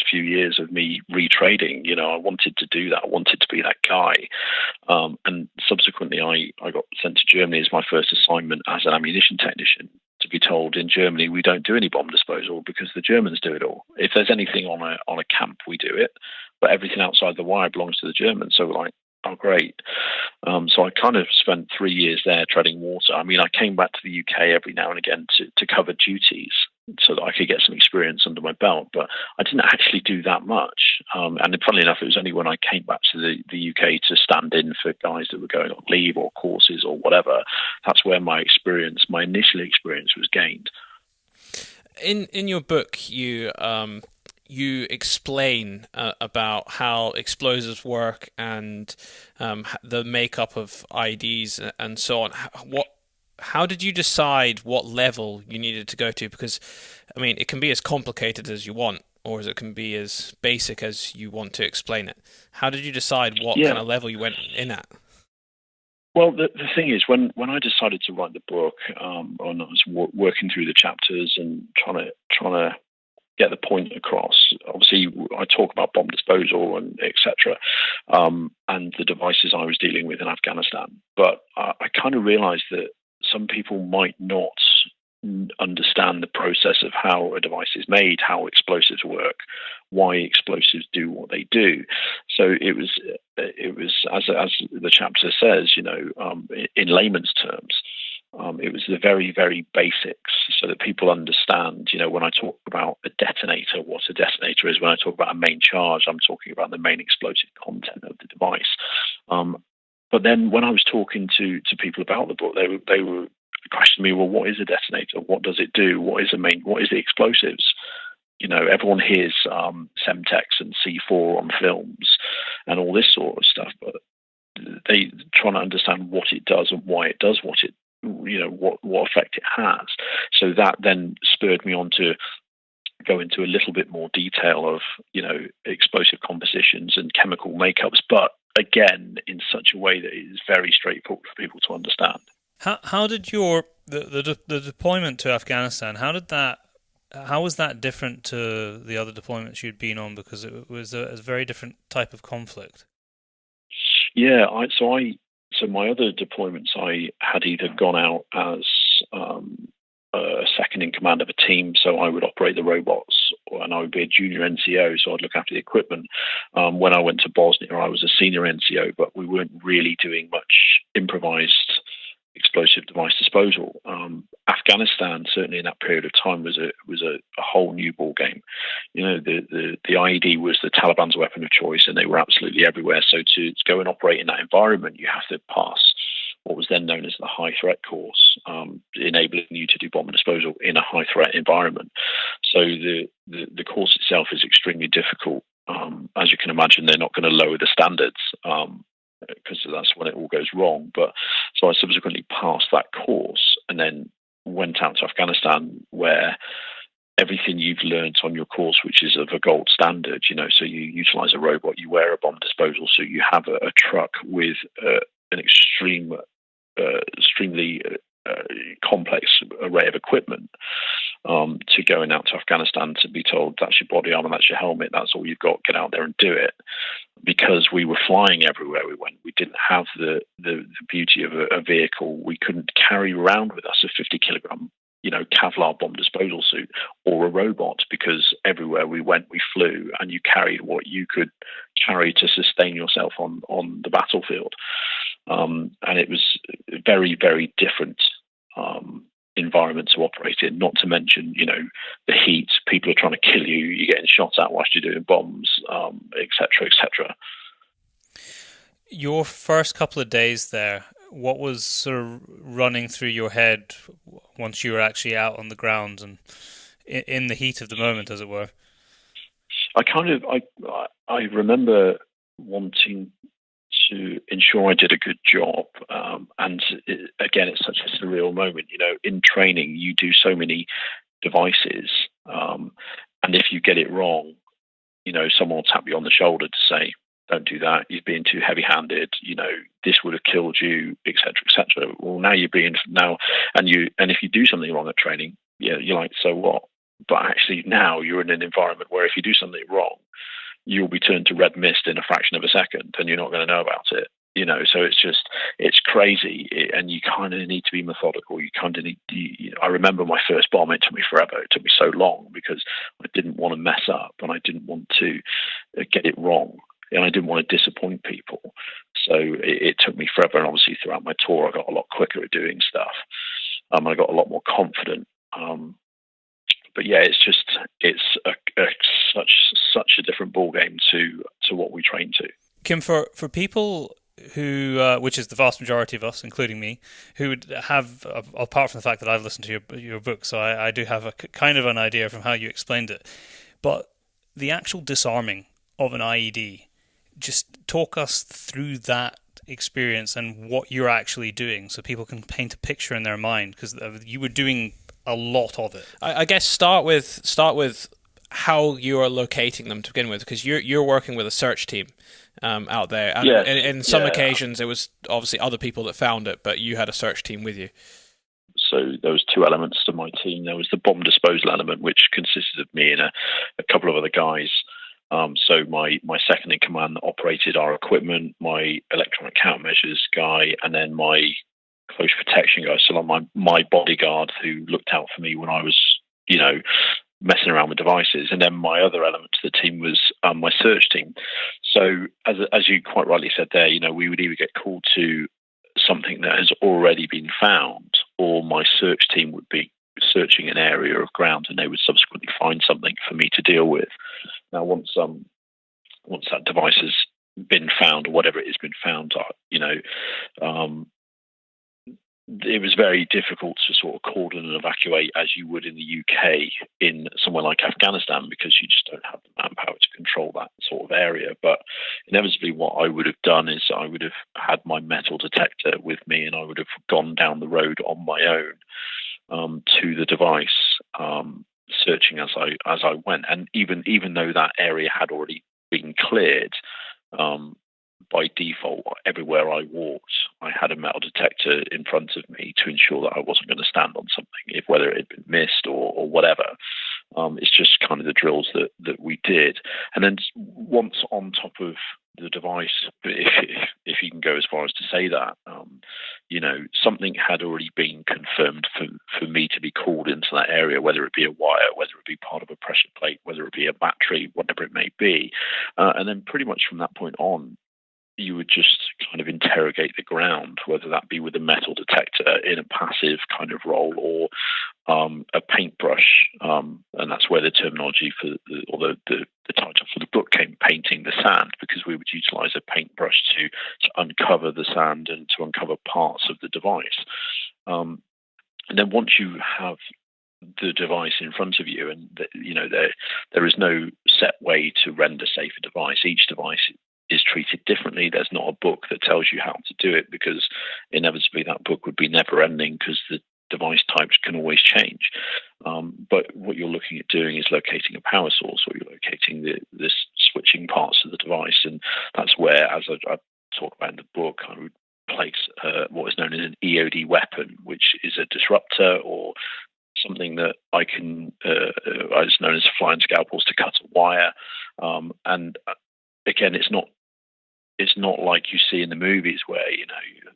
few years of me retrading. I wanted to do that. I wanted to be that guy, and subsequently, I got sent to Germany as my first assignment as an ammunition technician. To be told, in Germany we don't do any bomb disposal because the Germans do it all. If there's anything on a camp, we do it, but everything outside the wire belongs to the Germans. So we're like, oh great. So I kind of spent 3 years there treading water. I mean, I came back to the UK every now and again to cover duties so that I could get some experience under my belt, but I didn't actually do that much. And funnily enough, it was only when I came back to the UK to stand in for guys that were going on leave or courses or whatever, that's where my initial experience was gained. In your book, you explain about how explosives work and the makeup of IEDs and so on. How did you decide what level you needed to go to? Because, I mean, it can be as complicated as you want, or it can be as basic as you want to explain it. How did you decide what kind of level you went in at? Well, the thing is, when I decided to write the book, and I was working through the chapters and trying to get the point across. Obviously, I talk about bomb disposal and etc. And the devices I was dealing with in Afghanistan. But I kind of realised that some people might not understand the process of how a device is made, how explosives work, why explosives do what they do. So it was as the chapter says, in layman's terms. It was the very, very basics so that people understand, when I talk about a detonator, what a detonator is. When I talk about a main charge, I'm talking about the main explosive content of the device. But then when I was talking to people about the book, they were questioning me, well, what is a detonator? What does it do? What is the explosives? Everyone hears Semtex and C4 on films and all this sort of stuff, but they trying to understand what it does and why it does what effect it has. So that then spurred me on to go into a little bit more detail of, explosive compositions and chemical makeups, but again, in such a way that it is very straightforward for people to understand. How did the deployment to Afghanistan, how was that different to the other deployments you'd been on? Because it was a very different type of conflict. Yeah, so my other deployments, I had either gone out as a second in command of a team, so I would operate the robots, and I would be a junior NCO, so I'd look after the equipment. When I went to Bosnia, I was a senior NCO, but we weren't really doing much improvised explosive device disposal. Afghanistan, certainly in that period of time, was a whole new ball game. You know, the IED was the Taliban's weapon of choice, and they were absolutely everywhere. So to go and operate in that environment, you have to pass what was then known as the high threat course, enabling you to do bomb disposal in a high threat environment. So the course itself is extremely difficult. As you can imagine, they're not going to lower the standards, because that's when it all goes wrong. But so I subsequently passed that course and then went out to Afghanistan, where everything you've learned on your course, which is of a gold standard, you know, so you utilize a robot, you wear a bomb disposal, so you have a truck with an extremely complex array of equipment, to going out to Afghanistan to be told that's your body armor, that's your helmet, that's all you've got, get out there and do it. Because we were flying everywhere we went, we didn't have the beauty of a vehicle. We couldn't carry around with us a 50-kilogram, you know, Kevlar bomb disposal suit or a robot, because everywhere we went, we flew, and you carried what you could carry to sustain yourself on the battlefield. And it was very, very different environment to operate in, not to mention, you know, the heat, people are trying to kill you, you're getting shot at whilst you're doing bombs, etc., etc. Your first couple of days there, what was sort of running through your head once you were actually out on the ground and in the heat of the moment, as it were? I remember wanting to ensure I did a good job. And again, it's such a surreal moment. You know, in training, you do so many devices. And if you get it wrong, you know, someone will tap you on the shoulder to say, don't do that, you're being too heavy-handed, you know, this would have killed you, etc., etc. Well, now you're being, and if you do something wrong at training, yeah, you're like, so what? But actually now you're in an environment where if you do something wrong, you'll be turned to red mist in a fraction of a second, and you're not going to know about it. You know, so it's crazy, and you kind of need to be methodical. You kind of need. I remember my first bomb; it took me forever. It took me so long because I didn't want to mess up, and I didn't want to get it wrong, and I didn't want to disappoint people. So it took me forever. And obviously, throughout my tour, I got a lot quicker at doing stuff. I got a lot more confident. But yeah, it's such a different ball game to what we train to. Kim, for people who, which is the vast majority of us, including me, who would have, apart from the fact that I've listened to your book, so I do have a kind of an idea from how you explained it, but the actual disarming of an IED, just talk us through that experience and what you're actually doing, so people can paint a picture in their mind, because you were doing a lot of it. I guess start with how you are locating them to begin with, because you're working with a search team out there, and yes. in some occasions it was obviously other people that found it, but you had a search team with you. So there was two elements to my team. There was the bomb disposal element, which consisted of me and a couple of other guys. So my second in command operated our equipment, my electronic countermeasures guy, and then my close protection guy, so like my bodyguard who looked out for me when I was, you know, messing around with devices. And then my other element to the team was my search team. So as you quite rightly said there, you know, we would either get called to something that has already been found, or my search team would be searching an area of ground, and they would subsequently find something for me to deal with. Now, once that device has been found, or whatever it has been found, you know, it was very difficult to sort of cordon and evacuate as you would in the UK in somewhere like Afghanistan, because you just don't have the manpower to control that sort of area. But inevitably what I would have done is I would have had my metal detector with me, and I would have gone down the road on my own to the device, searching as I went. And even though that area had already been cleared, by default, everywhere I walked, I had a metal detector in front of me to ensure that I wasn't going to stand on something, whether it had been missed or whatever. It's just kind of the drills that we did. And then once on top of the device, if you can go as far as to say that, something had already been confirmed for me to be called into that area, whether it be a wire, whether it be part of a pressure plate, whether it be a battery, whatever it may be. And then pretty much from that point on, you would just kind of interrogate the ground, whether that be with a metal detector in a passive kind of role or a paintbrush, and that's where the terminology the title for the book came, Painting the Sand, because we would utilize a paintbrush to uncover the sand and to uncover parts of the device. And then once you have the device in front of you, and there is no set way to render safe a device. Each device is treated differently. There's not a book that tells you how to do it, because inevitably that book would be never ending, because the device types can always change. But what you're looking at doing is locating a power source, or you're locating the switching parts of the device. And that's where, as I talk about in the book, I would place what is known as an EOD weapon, which is a disruptor or something that I can, it's known as flying scalpels, to cut a wire. And again, it's not like you see in the movies where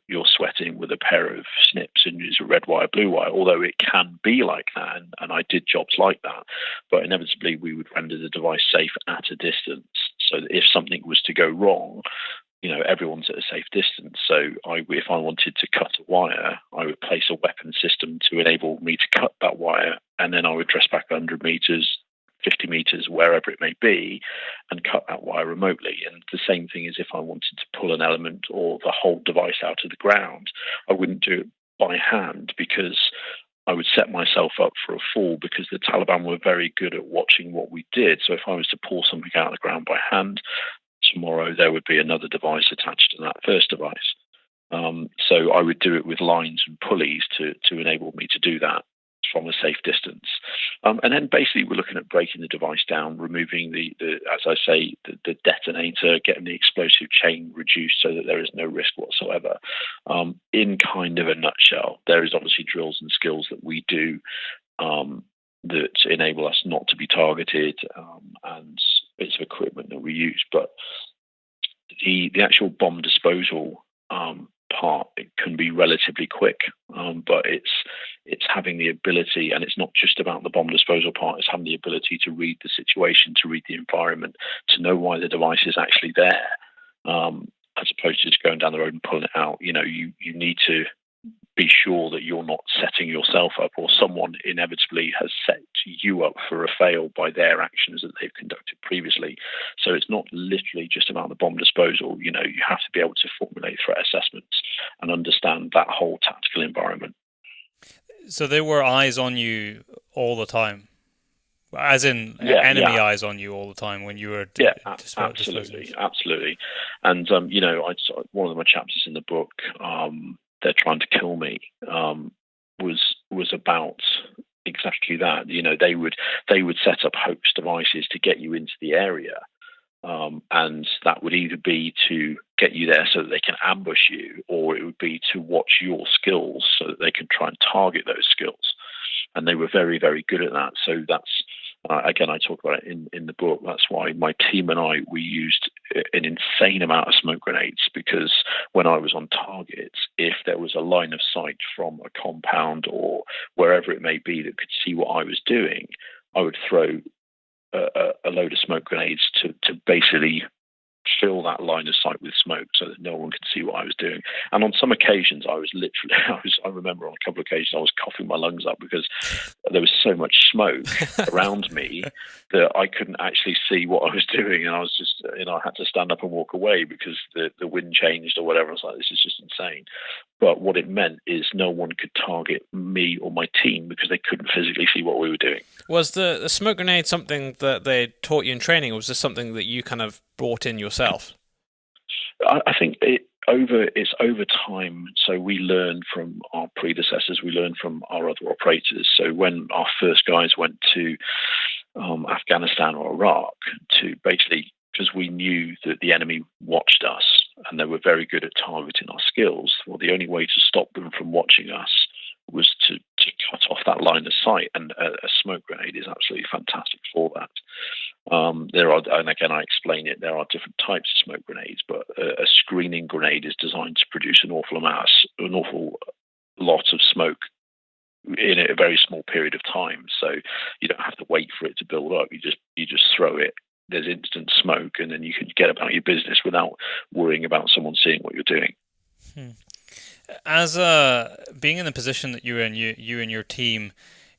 you're sweating with a pair of snips and use a red wire, blue wire, although it can be like that, and I did jobs like that. But inevitably we would render the device safe at a distance, so that if something was to go wrong, everyone's at a safe distance. So if I wanted to cut a wire, I would place a weapon system to enable me to cut that wire, and then I would dress back 100 meters, 50 meters, wherever it may be, and cut that wire remotely. And the same thing is if I wanted to pull an element or the whole device out of the ground, I wouldn't do it by hand, because I would set myself up for a fall, because the Taliban were very good at watching what we did. So if I was to pull something out of the ground by hand, tomorrow there would be another device attached to that first device. So I would do it with lines and pulleys to enable me to do that from a safe distance. And then basically we're looking at breaking the device down, removing the as I say, the detonator, getting the explosive chain reduced so that there is no risk whatsoever. In kind of a nutshell, there is obviously drills and skills that we do that enable us not to be targeted, and bits of equipment that we use. But the actual bomb disposal part, it can be relatively quick, but it's having the ability, and it's not just about the bomb disposal part, it's having the ability to read the situation, to read the environment, to know why the device is actually there, as opposed to just going down the road and pulling it out. You need to be sure that you're not setting yourself up, or someone inevitably has set you up for a fail by their actions that they've conducted previously. So it's not literally just about the bomb disposal. You have to be able to formulate threat assessments and understand that whole tactical environment. So there were eyes on you all the time, as in enemy eyes on you all the time when you were absolutely. And one of my chapters in the book, They're Trying to Kill Me, was about exactly that. They would set up hoax devices to get you into the area, and that would either be to get you there so that they can ambush you, or it would be to watch your skills so that they can try and target those skills. And they were very, very good at that. So that's again, I talk about it in the book. That's why my team and we used an insane amount of smoke grenades, because when I was on target, if there was a line of sight from a compound or wherever it may be that could see what I was doing, I would throw a load of smoke grenades to basically fill that line of sight with smoke so that no one could see what I was doing. And on some occasions, I remember on a couple of occasions, I was coughing my lungs up because there was so much smoke around me that I couldn't actually see what I was doing. And I was just, I had to stand up and walk away because the wind changed or whatever. I was like, this is just insane. But what it meant is no one could target me or my team because they couldn't physically see what we were doing. Was the smoke grenade something that they taught you in training, or was this something that you kind of brought in yourself? I think it's over time. So we learn from our predecessors, we learn from our other operators. So when our first guys went to Afghanistan or Iraq, to basically, because we knew that the enemy watched us and they were very good at targeting our skills, well, the only way to stop them from watching us was to cut off that line of sight, and a smoke grenade is absolutely fantastic for that. There are, and again, I explain it, there are different types of smoke grenades, but a screening grenade is designed to produce an awful lot of smoke in a very small period of time. So you don't have to wait for it to build up. You just throw it. There's instant smoke, and then you can get about your business without worrying about someone seeing what you're doing. As being in the position that you were in, you and your team,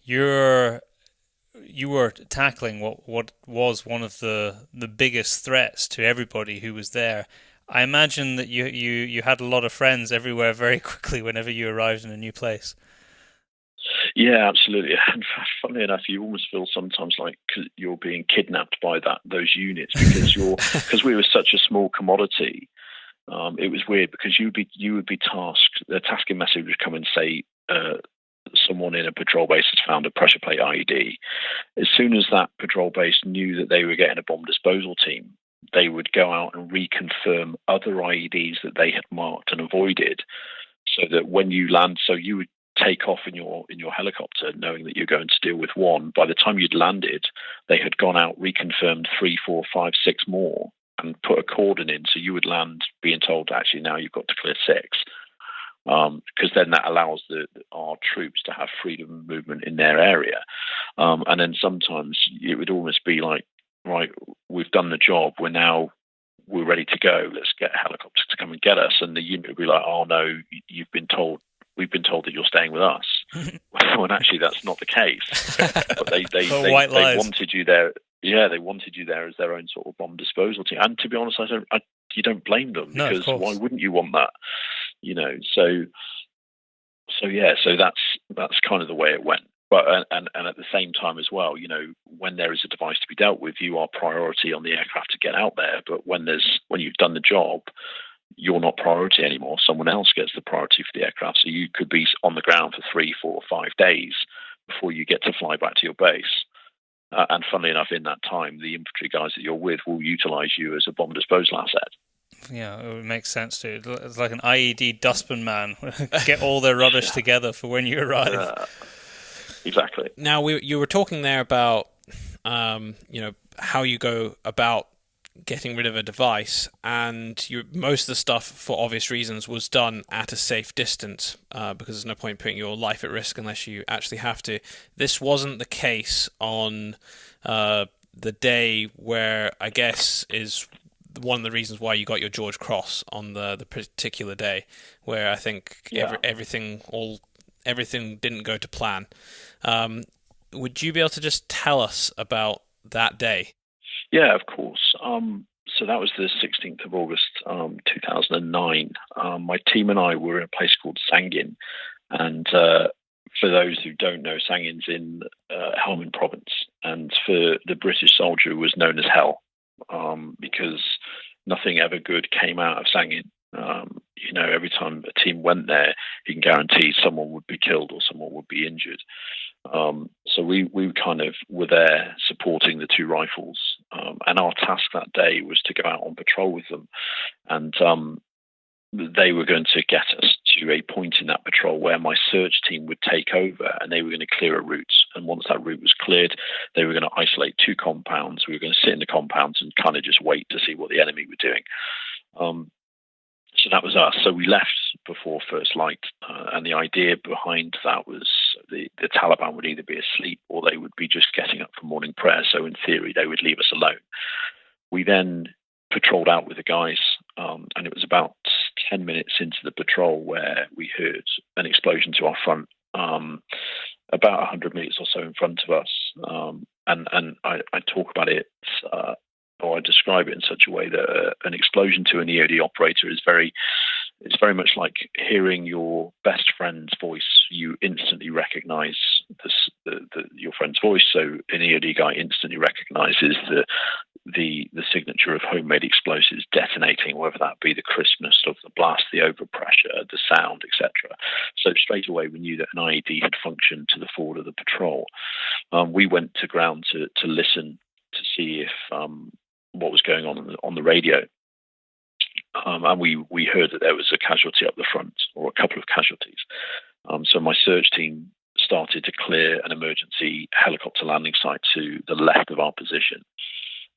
you were tackling what was one of the biggest threats to everybody who was there. I imagine that you had a lot of friends everywhere very quickly whenever you arrived in a new place. Yeah, absolutely. And funnily enough, you almost feel sometimes like you're being kidnapped by those units because we were such a small commodity. It was weird because you would be tasked. The tasking message would come and say, someone in a patrol base has found a pressure plate IED. As soon as that patrol base knew that they were getting a bomb disposal team, they would go out and reconfirm other IEDs that they had marked and avoided, so that when you land, so you would take off in your helicopter knowing that you're going to deal with one. By the time you'd landed, they had gone out, reconfirmed 3, 4, 5, 6 more, and put a cordon in, so you would land being told, actually, now you've got to clear 6. Because then that allows our troops to have freedom of movement in their area. And then sometimes it would almost be like, right, we've done the job, we're ready to go, let's get a helicopter to come and get us. And the unit would be like, oh no, we've been told that you're staying with us. When actually that's not the case. But they wanted you there. Yeah, they wanted you there as their own sort of bomb disposal team. And to be honest, you don't blame them, because why wouldn't you want that? So that's kind of the way it went. But and at the same time as well, when there is a device to be dealt with, you are priority on the aircraft to get out there. But when you've done the job, you're not priority anymore. Someone else gets the priority for the aircraft. So you could be on the ground for 3, 4, 5 days before you get to fly back to your base. And funnily enough, in that time, the infantry guys that you're with will utilize you as a bomb disposal asset. Yeah, it would make sense to. It's like an IED dustbin man. Get all their rubbish together for when you arrive. Exactly. Now, you were talking there about, how you go about getting rid of a device, and most of the stuff, for obvious reasons, was done at a safe distance, because there's no point putting your life at risk unless you actually have to. This wasn't the case on the day where, I guess, is one of the reasons why you got your George Cross on the particular day, where I think everything didn't go to plan. Would you be able to just tell us about that day? Yeah, of course. So that was the 16th of August, 2009. My team and I were in a place called Sangin, and for those who don't know, Sangin's in Helmand province, and for the British soldier, it was known as hell, because nothing ever good came out of Sangin. Every time a team went there, you can guarantee someone would be killed or someone would be injured. So we kind of were there supporting the 2 rifles, and our task that day was to go out on patrol with them, and they were going to get us to a point in that patrol where my search team would take over, and they were going to clear a route. And once that route was cleared, they were going to isolate 2 compounds. We were going to sit in the compounds and kind of just wait to see what the enemy were doing. So that was us. So we left before first light, and the idea behind that was the Taliban would either be asleep or they would be just getting up for morning prayer. So in theory, they would leave us alone. We then patrolled out with the guys, and it was about 10 minutes into the patrol where we heard an explosion to our front, about 100 meters or so in front of us. And I talk about it, or I describe it in such a way that an explosion to an EOD operator is it's very much like hearing your best friend's voice. You instantly recognize your friend's voice. So an EOD guy instantly recognizes the signature of homemade explosives detonating, whether that be the crispness of the blast, the overpressure, the sound, etc. So straight away we knew that an IED had functioned to the forward of the patrol. We went to ground to listen to see if what was going on the radio. And we heard that there was a casualty up the front, or a couple of casualties. So my search team started to clear an emergency helicopter landing site to the left of our position.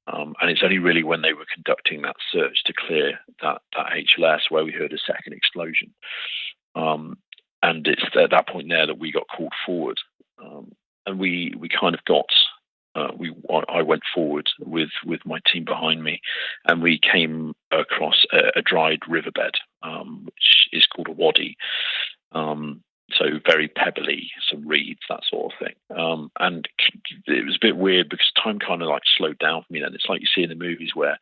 And it's only really when they were conducting that search to clear that HLS where we heard a second explosion. And it's at that point there that we got called forward. And we kind of got, I went forward with my team behind me, and we came across a dried riverbed, which is called a wadi. So very pebbly, some reeds, that sort of thing. And it was a bit weird because time kind of like slowed down for me then. It's like you see in the movies where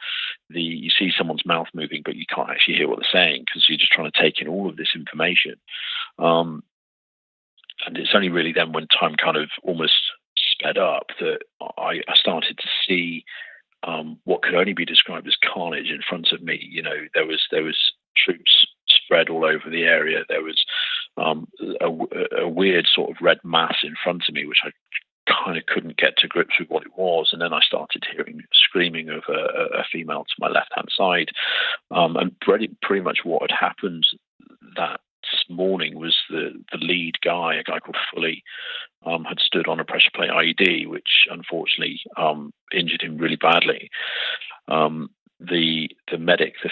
you see someone's mouth moving, but you can't actually hear what they're saying because you're just trying to take in all of this information. And it's only really then when time kind of almost sped up that I started to see what could only be described as carnage in front of me. You know, there was troops spread all over the area. There was a weird sort of red mass in front of me, which I kind of couldn't get to grips with what it was. And then I started hearing screaming of a female to my left-hand side. And pretty much what had happened that morning was the lead guy, a guy called Fully, had stood on a pressure plate IED, which unfortunately injured him really badly. The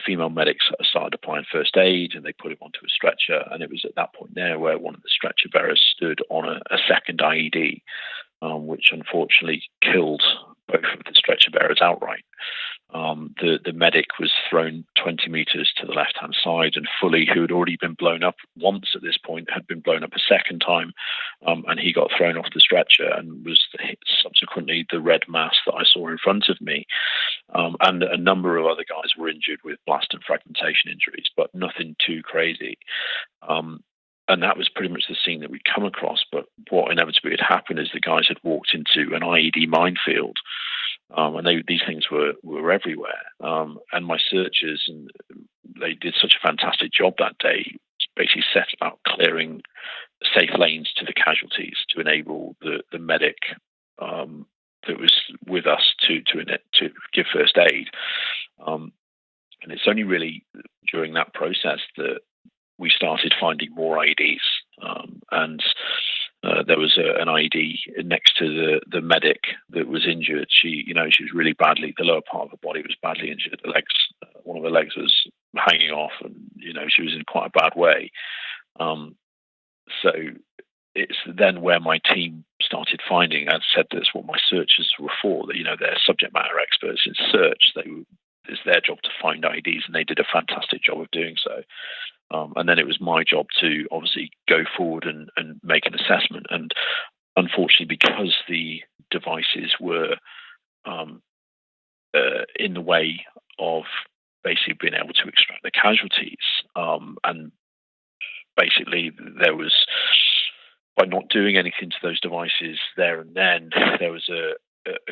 female medics started applying first aid, and they put him onto a stretcher. And it was at that point there where one of the stretcher bearers stood on a second IED, which unfortunately killed both of the stretcher bearers outright. The medic was thrown 20 meters to the left-hand side, and Fully, who had already been blown up once at this point, had been blown up a second time, and he got thrown off the stretcher and was subsequently the red mass that I saw in front of me. And a number of other guys were injured with blast and fragmentation injuries, but nothing too crazy. And that was pretty much the scene that we'd come across. But what inevitably had happened is the guys had walked into an IED minefield. And these things were everywhere. And my searchers, and they did such a fantastic job that day, basically set about clearing safe lanes to the casualties to enable the medic that was with us to give first aid. And it's only really during that process that we started finding more IEDs. And there was an IED next to the medic that was injured. She was really badly, the lower part of her body was badly injured. The legs, one of her legs was hanging off, and, she was in quite a bad way. So it's then where my team started finding, as I said, that's what my searchers were for, that, they're subject matter experts in search. It's their job to find IEDs, and they did a fantastic job of doing so. And then it was my job to obviously go forward and make an assessment. And unfortunately, because the devices were in the way of basically being able to extract the casualties, and basically there was, by not doing anything to those devices there and then, there was a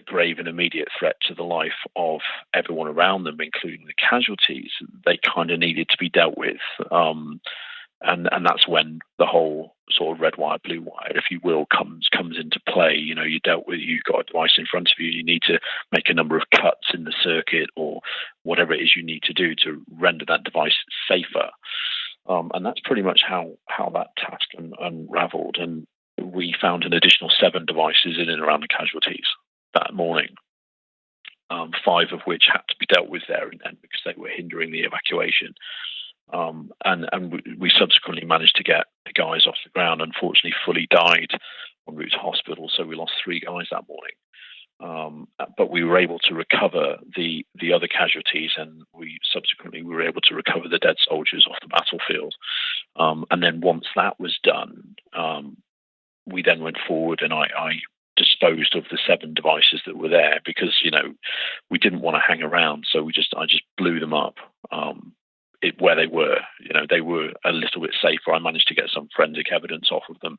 grave and immediate threat to the life of everyone around them, including the casualties. They kind of needed to be dealt with. And that's when the whole sort of red wire, blue wire, if you will, comes into play. You've got a device in front of you. You need to make a number of cuts in the circuit or whatever it is you need to do to render that device safer. And that's pretty much how that task unraveled. And we found an additional 7 devices in and around the casualties that morning, 5 of which had to be dealt with there and then because they were hindering the evacuation. And we subsequently managed to get the guys off the ground. Unfortunately, Fully died en route to hospital, so we lost 3 guys that morning. But we were able to recover the other casualties, and we subsequently were able to recover the dead soldiers off the battlefield. And then once that was done, we then went forward, and I disposed of the 7 devices that were there because we didn't want to hang around, so I just blew them up where they were. They were a little bit safer. I managed to get some forensic evidence off of them,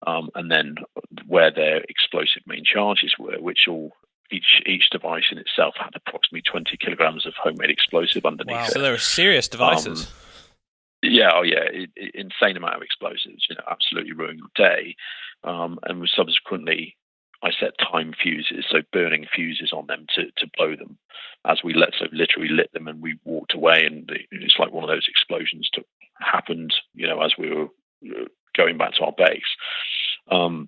and then where their explosive main charges were, which each device in itself had approximately 20 kilograms of homemade explosive underneath. Wow! It. So they were serious devices. Insane amount of explosives. Absolutely ruined the day, and was subsequently. I set time fuses, so burning fuses on them to blow them as we literally lit them, and we walked away, and it's like one of those explosions happened, as we were going back to our base. And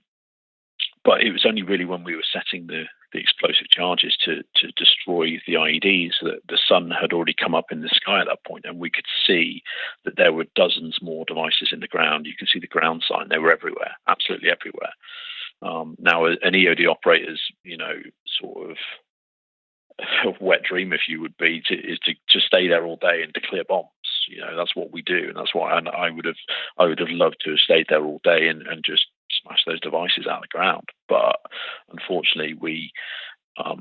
was only really when we were setting the explosive charges to destroy the IEDs that the sun had already come up in the sky at that point, and we could see that there were dozens more devices in the ground. You can see the ground sign; they were everywhere, absolutely everywhere. Now, an EOD operator's, sort of a wet dream, if you would be, is to stay there all day and to clear bombs. That's what we do, and that's why I would have loved to have stayed there all day and just smash those devices out of the ground. But unfortunately, we, as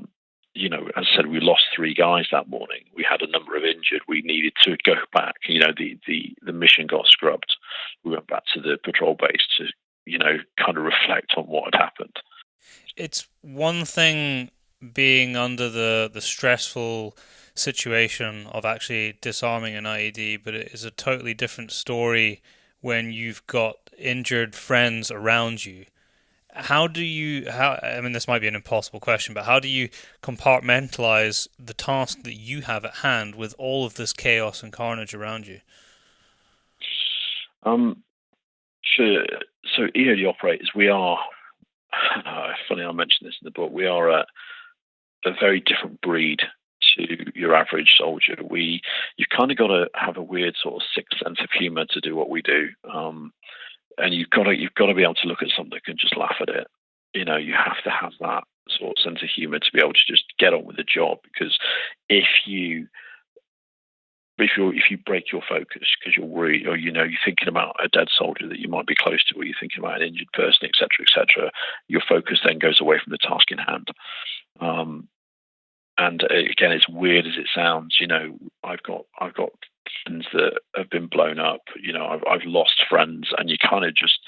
I said, we lost 3 guys that morning. We had a number of injured. We needed to go back. The mission got scrubbed. We went back to the patrol base to, kind of reflect on what had happened. It's one thing being under the stressful situation of actually disarming an IED, but it is a totally different story when you've got injured friends around you. This might be an impossible question, but how do you compartmentalize the task that you have at hand with all of this chaos and carnage around you? Sure. So EOD operators, we are, funny I mentioned this in the book, we are a very different breed to your average soldier. You've kind of got to have a weird sort of sixth sense of humour to do what we do, and you've got to be able to look at something and just laugh at it. You have to have that sort of sense of humour to be able to just get on with the job. Because if you break your focus because you're worried, or you're thinking about a dead soldier that you might be close to, or you're thinking about an injured person, etc., your focus then goes away from the task in hand. And again, as weird as it sounds, I've got friends that have been blown up. I've lost friends, and you kind of just,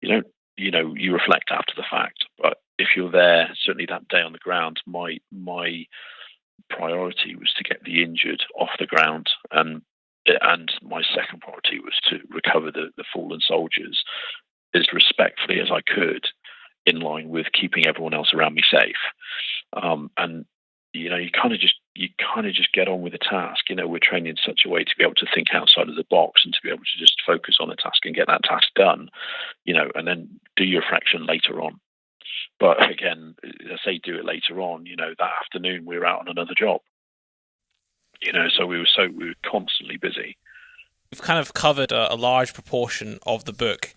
you reflect after the fact. But if you're there, certainly that day on the ground, my priority was to get the injured off the ground, and my second priority was to recover the fallen soldiers as respectfully as I could, in line with keeping everyone else around me safe. And you kind of just get on with the task. We're trained in such a way to be able to think outside of the box and to be able to just focus on the task and get that task done, and then do your fraction later on. But again, I say do it later on, that afternoon we were out on another job, so we were constantly busy. We've kind of covered a large proportion of the book.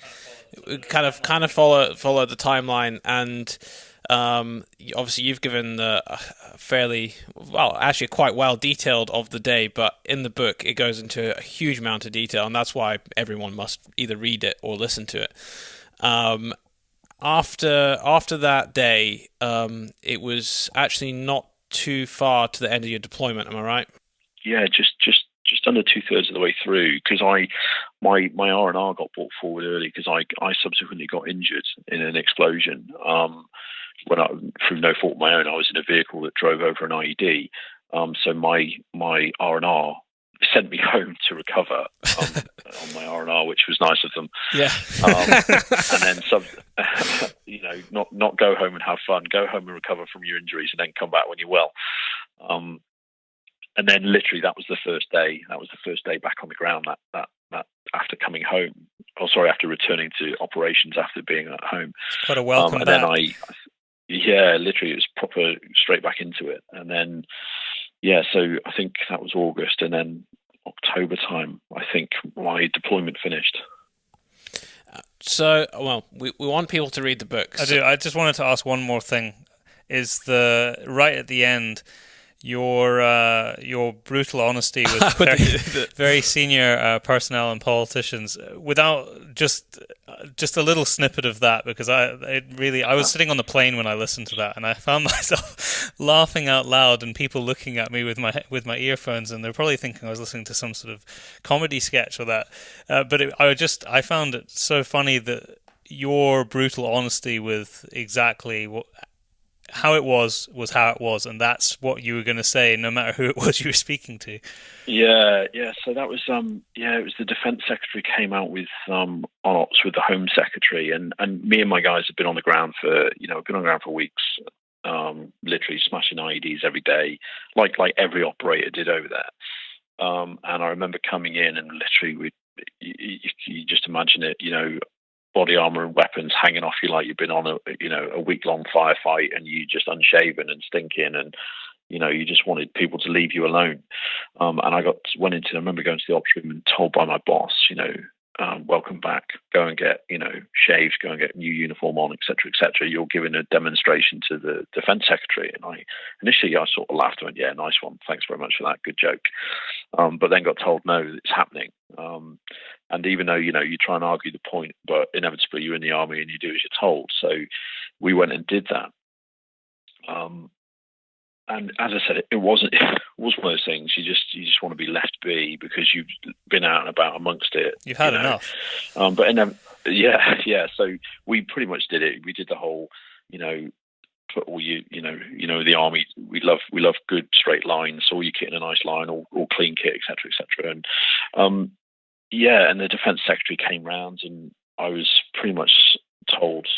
We kind of follow the timeline, and obviously you've given the quite well detailed of the day, but in the book it goes into a huge amount of detail, and that's why everyone must either read it or listen to it. After that day, it was actually not too far to the end of your deployment. Am I right? Yeah, just under 2/3 of the way through, because my R&R got brought forward early because I subsequently got injured in an explosion. When through no fault of my own, I was in a vehicle that drove over an IED. So my R&R sent me home to recover on my R&R, which was nice of them. Yeah. And then not go home and have fun. Go home and recover from your injuries, and then come back when you're well. And then literally that was the first day. That was the first day back on the ground. That after coming home, after returning to operations after being at home. Quite a welcome and back. Then literally it was proper straight back into it. And then, so I think that was August, and then October time, I think my deployment finished. So, we want people to read the book. I do. I just wanted to ask one more thing. Is right at the end, your brutal honesty with very senior personnel and politicians, without just a little snippet of that, because I was sitting on the plane when I listened to that, and I found myself laughing out loud, and people looking at me with my earphones, and they're probably thinking I was listening to some sort of comedy sketch or that. But I found it so funny that your brutal honesty with exactly how it was how it was, and that's what you were going to say, no matter who it was you were speaking to. Yeah. So that was it was the Defence Secretary came out with on ops with the Home Secretary, and me and my guys have been on the ground for weeks, literally smashing IEDs every day, like every operator did over there. And I remember coming in, and literally you just imagine it, body armor and weapons hanging off you like you've been on a week-long firefight, and you just unshaven and stinking, and you just wanted people to leave you alone. And I remember going to the ops room and told by my boss, welcome back, go and get, shaved, go and get a new uniform on, etc., etc. You're giving a demonstration to the defense secretary. And initially I sort of laughed and went, yeah, nice one. Thanks very much for that. Good joke. But then got told, no, it's happening. And even though, you try and argue the point, but inevitably you're in the army and you do as you're told. So we went and did that. And as I said, it was one of those things you just want to be left be, because you've been out and about amongst it. You've had enough. So we pretty much did it. We did the whole, put all the army. We love good straight lines. All your kit in a nice line, all clean kit, etc., etc. And and the defense secretary came round, and I was pretty much told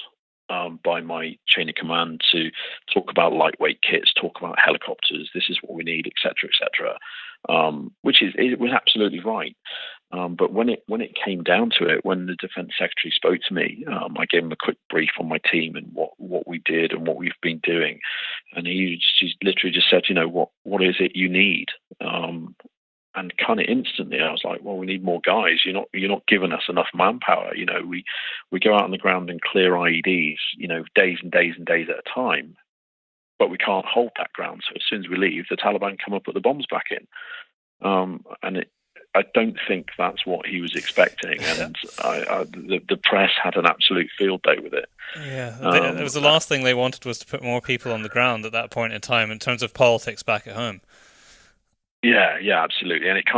by my chain of command to talk about lightweight kits, talk about helicopters. This is what we need, etc., etc. It was absolutely right. But when it came down to it, when the defense secretary spoke to me, I gave him a quick brief on my team and what we did and what we've been doing, and he literally just said, what is it you need? And kind of instantly, I was like, well, we need more guys. You're not giving us enough manpower. We go out on the ground and clear IEDs, days and days and days at a time, but we can't hold that ground. So as soon as we leave, the Taliban come up, put the bombs back in. I don't think that's what he was expecting, and the press had an absolute field day with it. Yeah, it was the last thing they wanted, was to put more people on the ground at that point in time in terms of politics back at home. Yeah, absolutely. And it's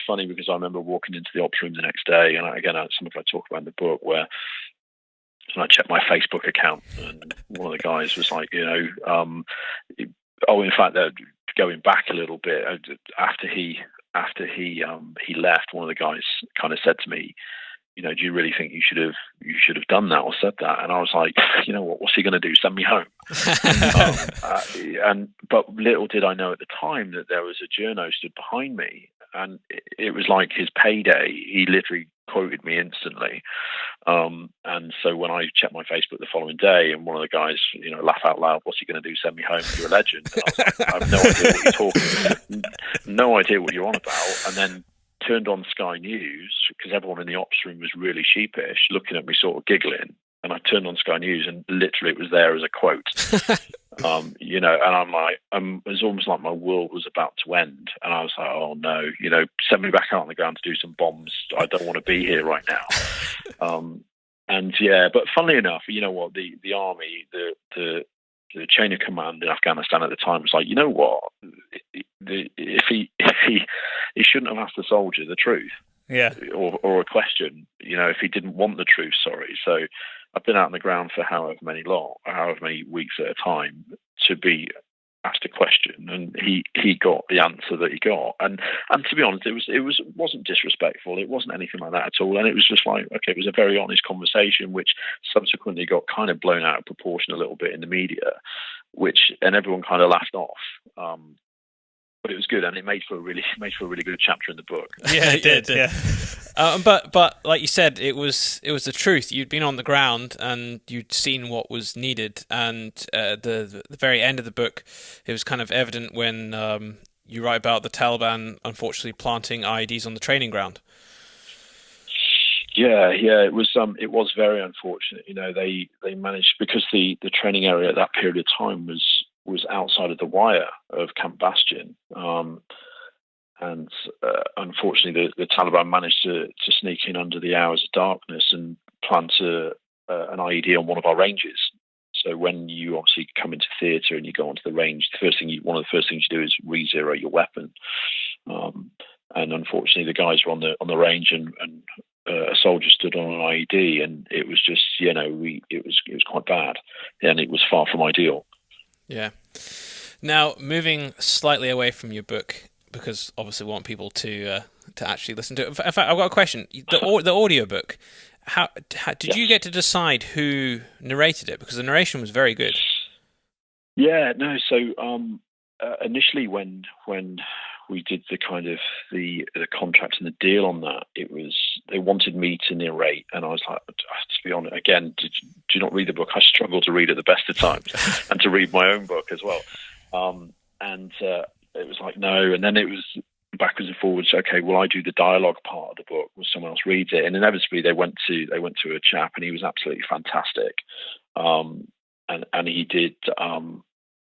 funny because I remember walking into the ops room the next day, and something I talk about in the book, where I checked my Facebook account, and one of the guys was like, in fact, going back a little bit, after he left, one of the guys kind of said to me, do you really think you should have done that or said that? And I was like, what's he going to do? Send me home? But little did I know at the time that there was a journo stood behind me, and it was like his payday. He literally quoted me instantly. And so when I checked my Facebook the following day, and one of the guys, laugh out loud, what's he going to do? Send me home? You're a legend. And I was like, I have no idea what you're talking about. No idea what you're on about. And then turned on Sky News, because everyone in the ops room was really sheepish, looking at me sort of giggling. And I turned on Sky News, and literally it was there as a quote. And I'm like, it was almost like my world was about to end. And I was like, oh no, send me back out on the ground to do some bombs. I don't want to be here right now. But funnily enough, the army, the chain of command in Afghanistan at the time was like, if he shouldn't have asked the soldier the truth, or a question, if he didn't want the truth, sorry. So I've been out on the ground for however many weeks at a time to be asked a question, and he got the answer that he got, and to be honest, it wasn't disrespectful, it wasn't anything like that at all, and it was just like, okay, it was a very honest conversation, which subsequently got kind of blown out of proportion a little bit in the media, and everyone kind of laughed off. But it was good, and it made for a really good chapter in the book. Yeah, it did. Yeah. But like you said, it was the truth. You'd been on the ground and you'd seen what was needed. And the very end of the book, it was kind of evident when you write about the Taliban unfortunately planting IEDs on the training ground. Yeah, it was very unfortunate. They managed, because the training area at that period of time was outside of the wire of Camp Bastion, and unfortunately the Taliban managed to sneak in under the hours of darkness and plant an IED on one of our ranges. So when you obviously come into theatre and you go onto the range, one of the first things you do is re-zero your weapon. And unfortunately, the guys were on the range, and a soldier stood on an IED, and it was just it was quite bad, and it was far from ideal. Yeah. Now, moving slightly away from your book, because obviously we want people to actually listen to it. In fact, I've got a question. The audio book, how did you get to decide who narrated it? Because the narration was very good. Yeah, no. So initially, when we did the kind of the contract and the deal on that, they they wanted me to narrate, and I was like, to be honest, again, do you not read the book? I struggle to read at the best of times, and to read my own book as well. And it was like, no, and then it was backwards and forwards. Okay, well, I do the dialogue part of the book, where someone else reads it, and inevitably they went to a chap, and he was absolutely fantastic, and he did.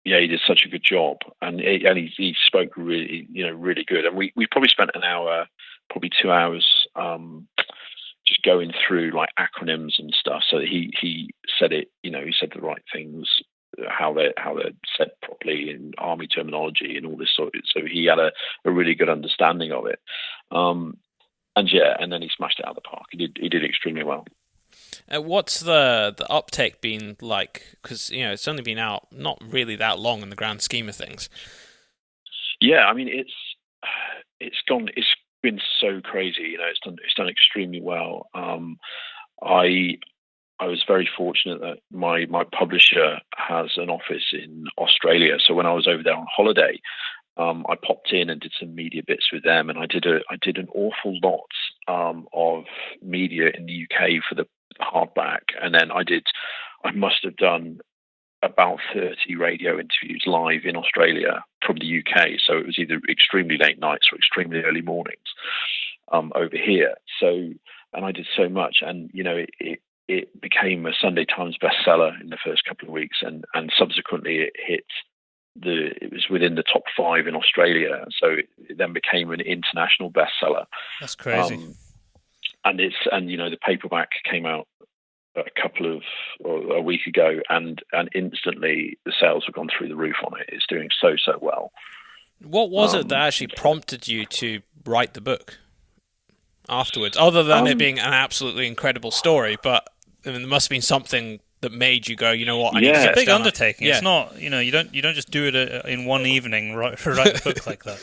He did such a good job, and he spoke really, really good. And we probably spent an hour, probably 2 hours, just going through like acronyms and stuff. So he said it, he said the right things, how they're said properly in army terminology and all this sort of. So he had a really good understanding of it. And then he smashed it out of the park. He did extremely well. What's the uptake been like? Because it's only been out not really that long in the grand scheme of things. Yeah, I mean it's been so crazy. It's done extremely well. I was very fortunate that my publisher has an office in Australia. So when I was over there on holiday, I popped in and did some media bits with them, and I did an awful lot of media in the UK for the hardback, and then I must have done about 30 radio interviews live in Australia from the UK. So it was either extremely late nights or extremely early mornings over here. So, and I did so much, and it became a Sunday Times bestseller in the first couple of weeks, and subsequently it was within the top 5 in Australia. So it then became an international bestseller. That's crazy. And the paperback came out a week ago, and instantly the sales have gone through the roof on it. It's doing so well. What was it that actually prompted you to write the book afterwards, other than it being an absolutely incredible story? But I mean, there must have been something that made you go, you know what? I need to It's a big undertaking. Yeah. It's not, you don't just do it in one evening. Write a book like that.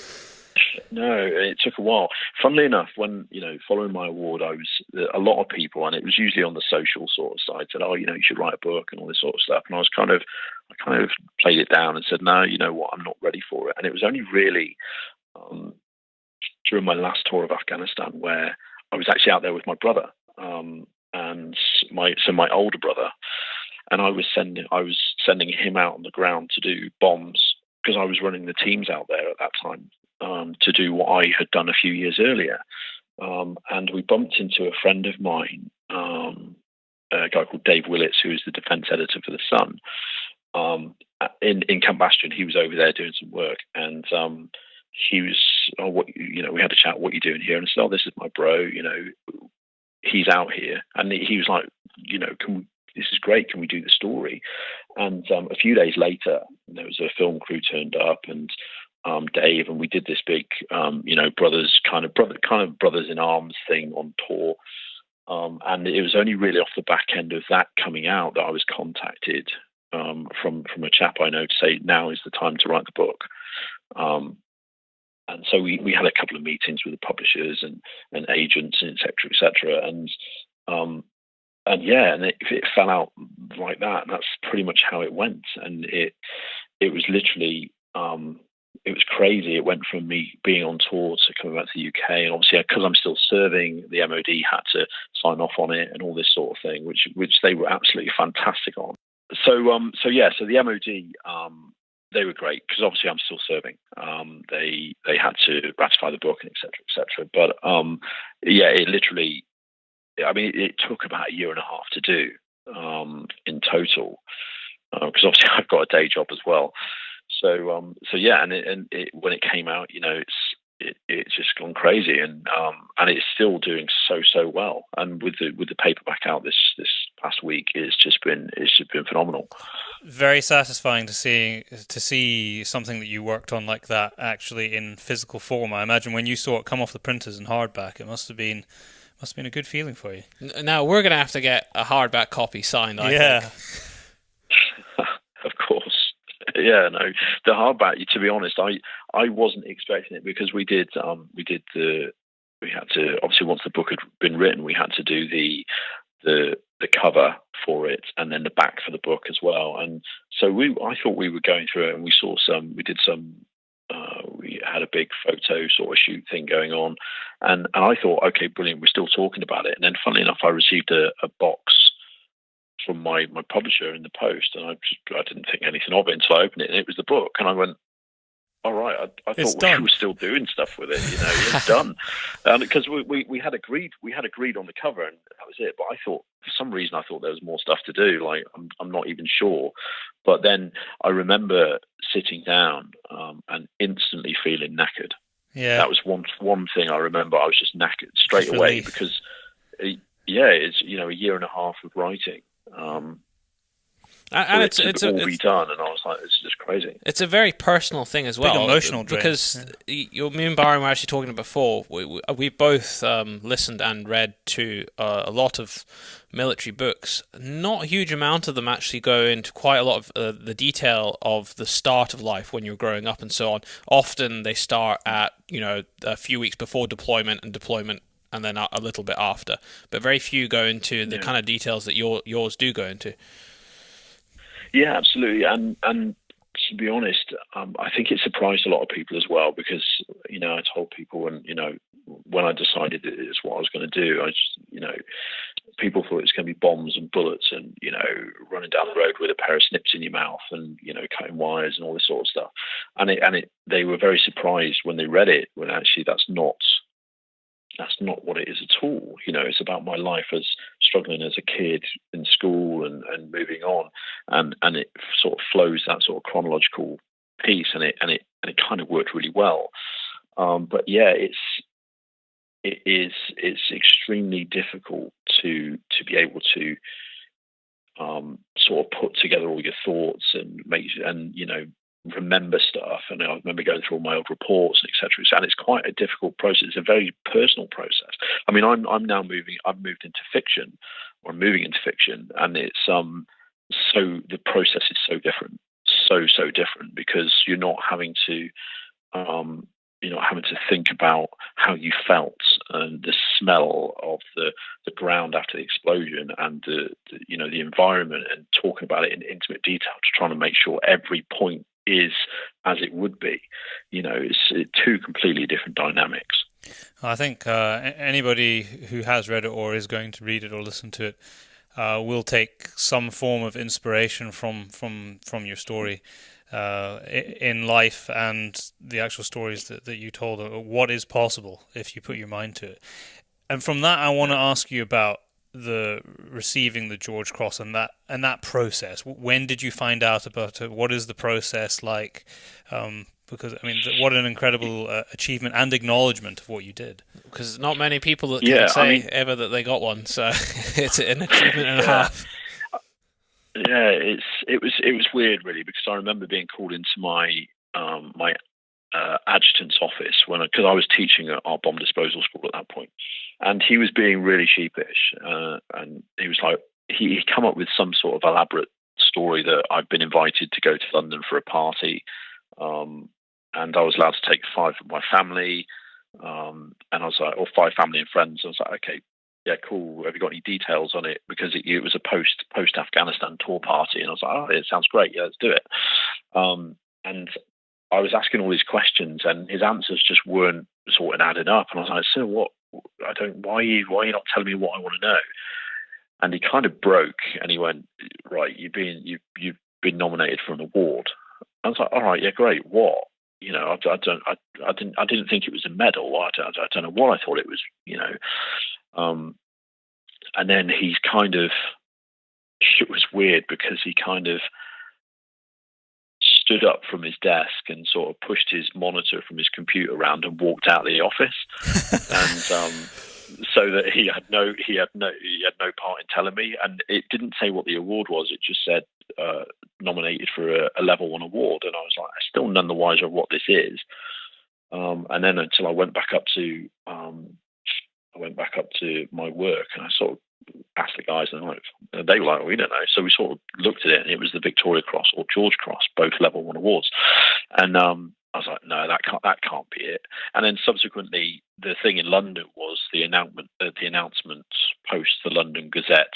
No, it took a while. Funnily enough, when following my award, a lot of people, and it was usually on the social sort of side, said, "Oh, you should write a book" and all this sort of stuff. And I kind of played it down and said, "No, you know what? I'm not ready for it." And it was only really during my last tour of Afghanistan where I was actually out there with my brother, and my older brother, and I was sending him out on the ground to do bombs because I was running the teams out there at that time. To do what I had done a few years earlier. And we bumped into a friend of mine, a guy called Dave Willits, who is the defence editor for The Sun, in Camp Bastion. He was over there doing some work, and he was, we had a chat, what are you doing here? And I said, oh, this is my bro, he's out here. And he was like, this is great, can we do the story? And a few days later, there was a film crew turned up, and Dave, and we did this big, brothers in arms thing on tour. And it was only really off the back end of that coming out that I was contacted from a chap I know to say, now is the time to write the book. And so we had a couple of meetings with the publishers and agents, and et cetera. And it fell out like that. And that's pretty much how it went. And it was literally, it was crazy. It went from me being on tour to coming back to the UK, and obviously because I'm still serving, the MOD had to sign off on it and all this sort of thing, which they were absolutely fantastic on. So the MOD, they were great because obviously I'm still serving. They had to ratify the book and et cetera. But it literally, it took about a year and a half to do in total because obviously I've got a day job as well. So when it came out, it's just gone crazy, and it's still doing so well. And with the paperback out this past week, it's just been phenomenal. Very satisfying to see something that you worked on like that actually in physical form. I imagine when you saw it come off the printers in hardback, it must have been a good feeling for you. Now we're going to have to get a hardback copy signed. I think. Of course. Yeah, no, the hardback. To be honest, I wasn't expecting it because we had to obviously once the book had been written, we had to do the cover for it and then the back for the book as well. And so I thought we were going through it, and we did some We had a big photo sort of shoot thing going on, and I thought, okay, brilliant, we're still talking about it. And then, funnily enough, I received a box from my publisher in the post, and I didn't think anything of it until I opened it, and it was the book, and I went, all right, I thought we were still doing stuff with it, it's done, because we had agreed on the cover, and that was it. But I thought, for some reason, there was more stuff to do. Like, I'm not even sure. But then I remember sitting down and instantly feeling knackered. Yeah, that was one thing I remember. I was just knackered straight away because, it's a year and a half of writing. And it's all be done, and I was like, it's just crazy. It's a very personal thing as well, big emotional drain. Because me and Byron were actually talking before. We both listened and read to a lot of military books. Not a huge amount of them actually go into quite a lot of the detail of the start of life when you're growing up and so on. Often they start at a few weeks before deployment, and then a little bit after. But very few go into the kind of details that yours do go into. Yeah, absolutely. And to be honest, I think it surprised a lot of people as well, because, I told people when I decided it is what I was going to do, people thought it was going to be bombs and bullets and, running down the road with a pair of snips in your mouth and, cutting wires and all this sort of stuff. And they were very surprised when they read it, when actually that's not what it is at all. It's about my life as struggling as a kid in school and moving on, and it sort of flows that sort of chronological piece, and it kind of worked really well. But yeah, it's extremely difficult to be able to sort of put together all your thoughts and remember stuff. And I remember going through all my old reports, etc. And it's quite a difficult process. It's a very personal process. I mean, I'm now moving. I've moved into fiction, or I'm moving into fiction, and it's so the process is so different, so different, because you're not having to think about how you felt and the smell of the ground after the explosion and the environment, and talking about it in intimate detail to trying to make sure every point is as it would be. It's two completely different dynamics. I think anybody who has read it or is going to read it or listen to it will take some form of inspiration from your story in life, and the actual stories that you told, what is possible if you put your mind to it. And from that, I want to ask you about the receiving the George Cross and that process. When did you find out about it? What is the process like? Because what an incredible achievement and acknowledgement of what you did. Because not many people that can say ever that they got one, so it's an achievement and a half. Yeah, it was weird, really, because I remember being called into my adjutant's office because I was teaching at our bomb disposal school at that point, and he was being really sheepish, and he was like, he'd come up with some sort of elaborate story that I'd been invited to go to London for a party, and I was allowed to take 5 of my family, and I was like, or 5 family and friends. I was like, okay, yeah, cool. Have you got any details on it? Because it was a post Afghanistan tour party, and I was like, oh, it sounds great. Yeah, let's do it. And I was asking all these questions, and his answers just weren't sort of adding up. And I was like, so what? Why are you not telling me what I want to know? And he kind of broke, and he went, right, you've been nominated for an award. I was like, all right, yeah, great. What? I didn't think it was a medal. I don't know what I thought it was. And then he's kind of, it was weird, because he kind of stood up from his desk and sort of pushed his monitor from his computer around and walked out of the office, and so that he had no part in telling me. And it didn't say what the award was; it just said nominated for a level 1 award. And I was like, I'm still none the wiser of what this is. And then until I went back up to my work, and I sort of asked the guys, and they were like, well, we don't know. So we sort of looked at it, and it was the Victoria Cross or George Cross, both level 1 awards. And I was like, no, that can't be it. And then subsequently, the thing in London was the announcement post the London Gazette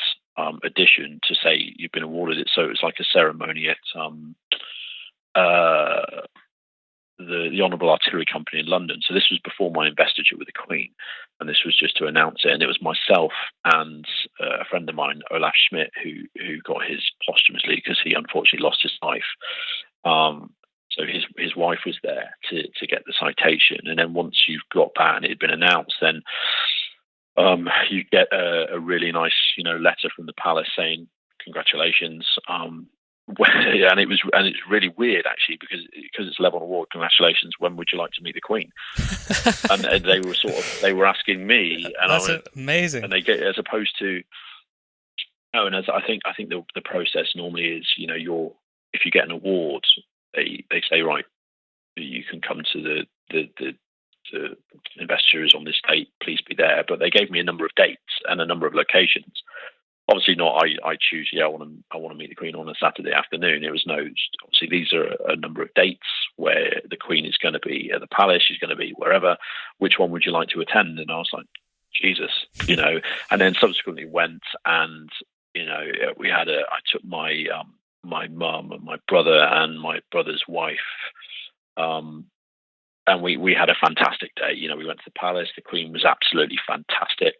edition to say you've been awarded it. So it was like a ceremony at the Honourable Artillery Company in London. So this was before my investiture with the Queen, and this was just to announce it. And it was myself and a friend of mine, Olaf Schmidt, who got his posthumously because he unfortunately lost his life. So his wife was there to get the citation, and then once you've got that and it had been announced, then you get a really nice letter from the palace saying congratulations. And it's really weird actually because it's level award. Congratulations. When would you like to meet the Queen? And they were asking me, and that's amazing. And they get as opposed to and as I think the process normally is if you get an award, they say right, you can come to the investitures on this date. Please be there. But they gave me a number of dates and a number of locations. Obviously not. I choose. I want to meet the Queen on a Saturday afternoon. It was no. Obviously, these are a number of dates where the Queen is going to be at the palace. She's going to be wherever. Which one would you like to attend? And I was like, Jesus, And then subsequently went, and we had I took my my mum and my brother and my brother's wife. And we had a fantastic day. We went to the palace. The Queen was absolutely fantastic.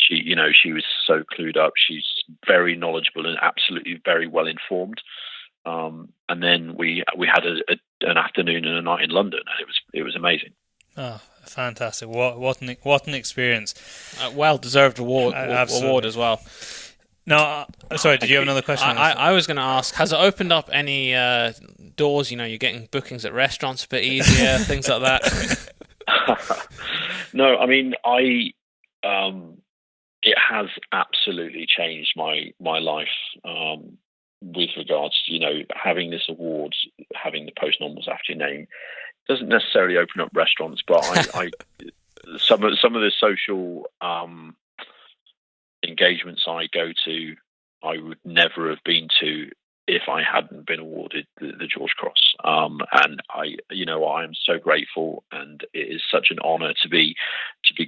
She was so clued up. She's very knowledgeable and absolutely very well informed. And then we had an afternoon and a night in London, and it was amazing. Oh, fantastic! What an experience! Well deserved award as well. No, sorry. Did you have another question? I was going to ask: has it opened up any doors? You're getting bookings at restaurants a bit easier, things like that. No, I mean, it has absolutely changed my life with regards to having this award, having the post normals after your name doesn't necessarily open up restaurants, but I some of the social engagements I go to, I would never have been to if I hadn't been awarded the George Cross. And I am so grateful, and it is such an honour to be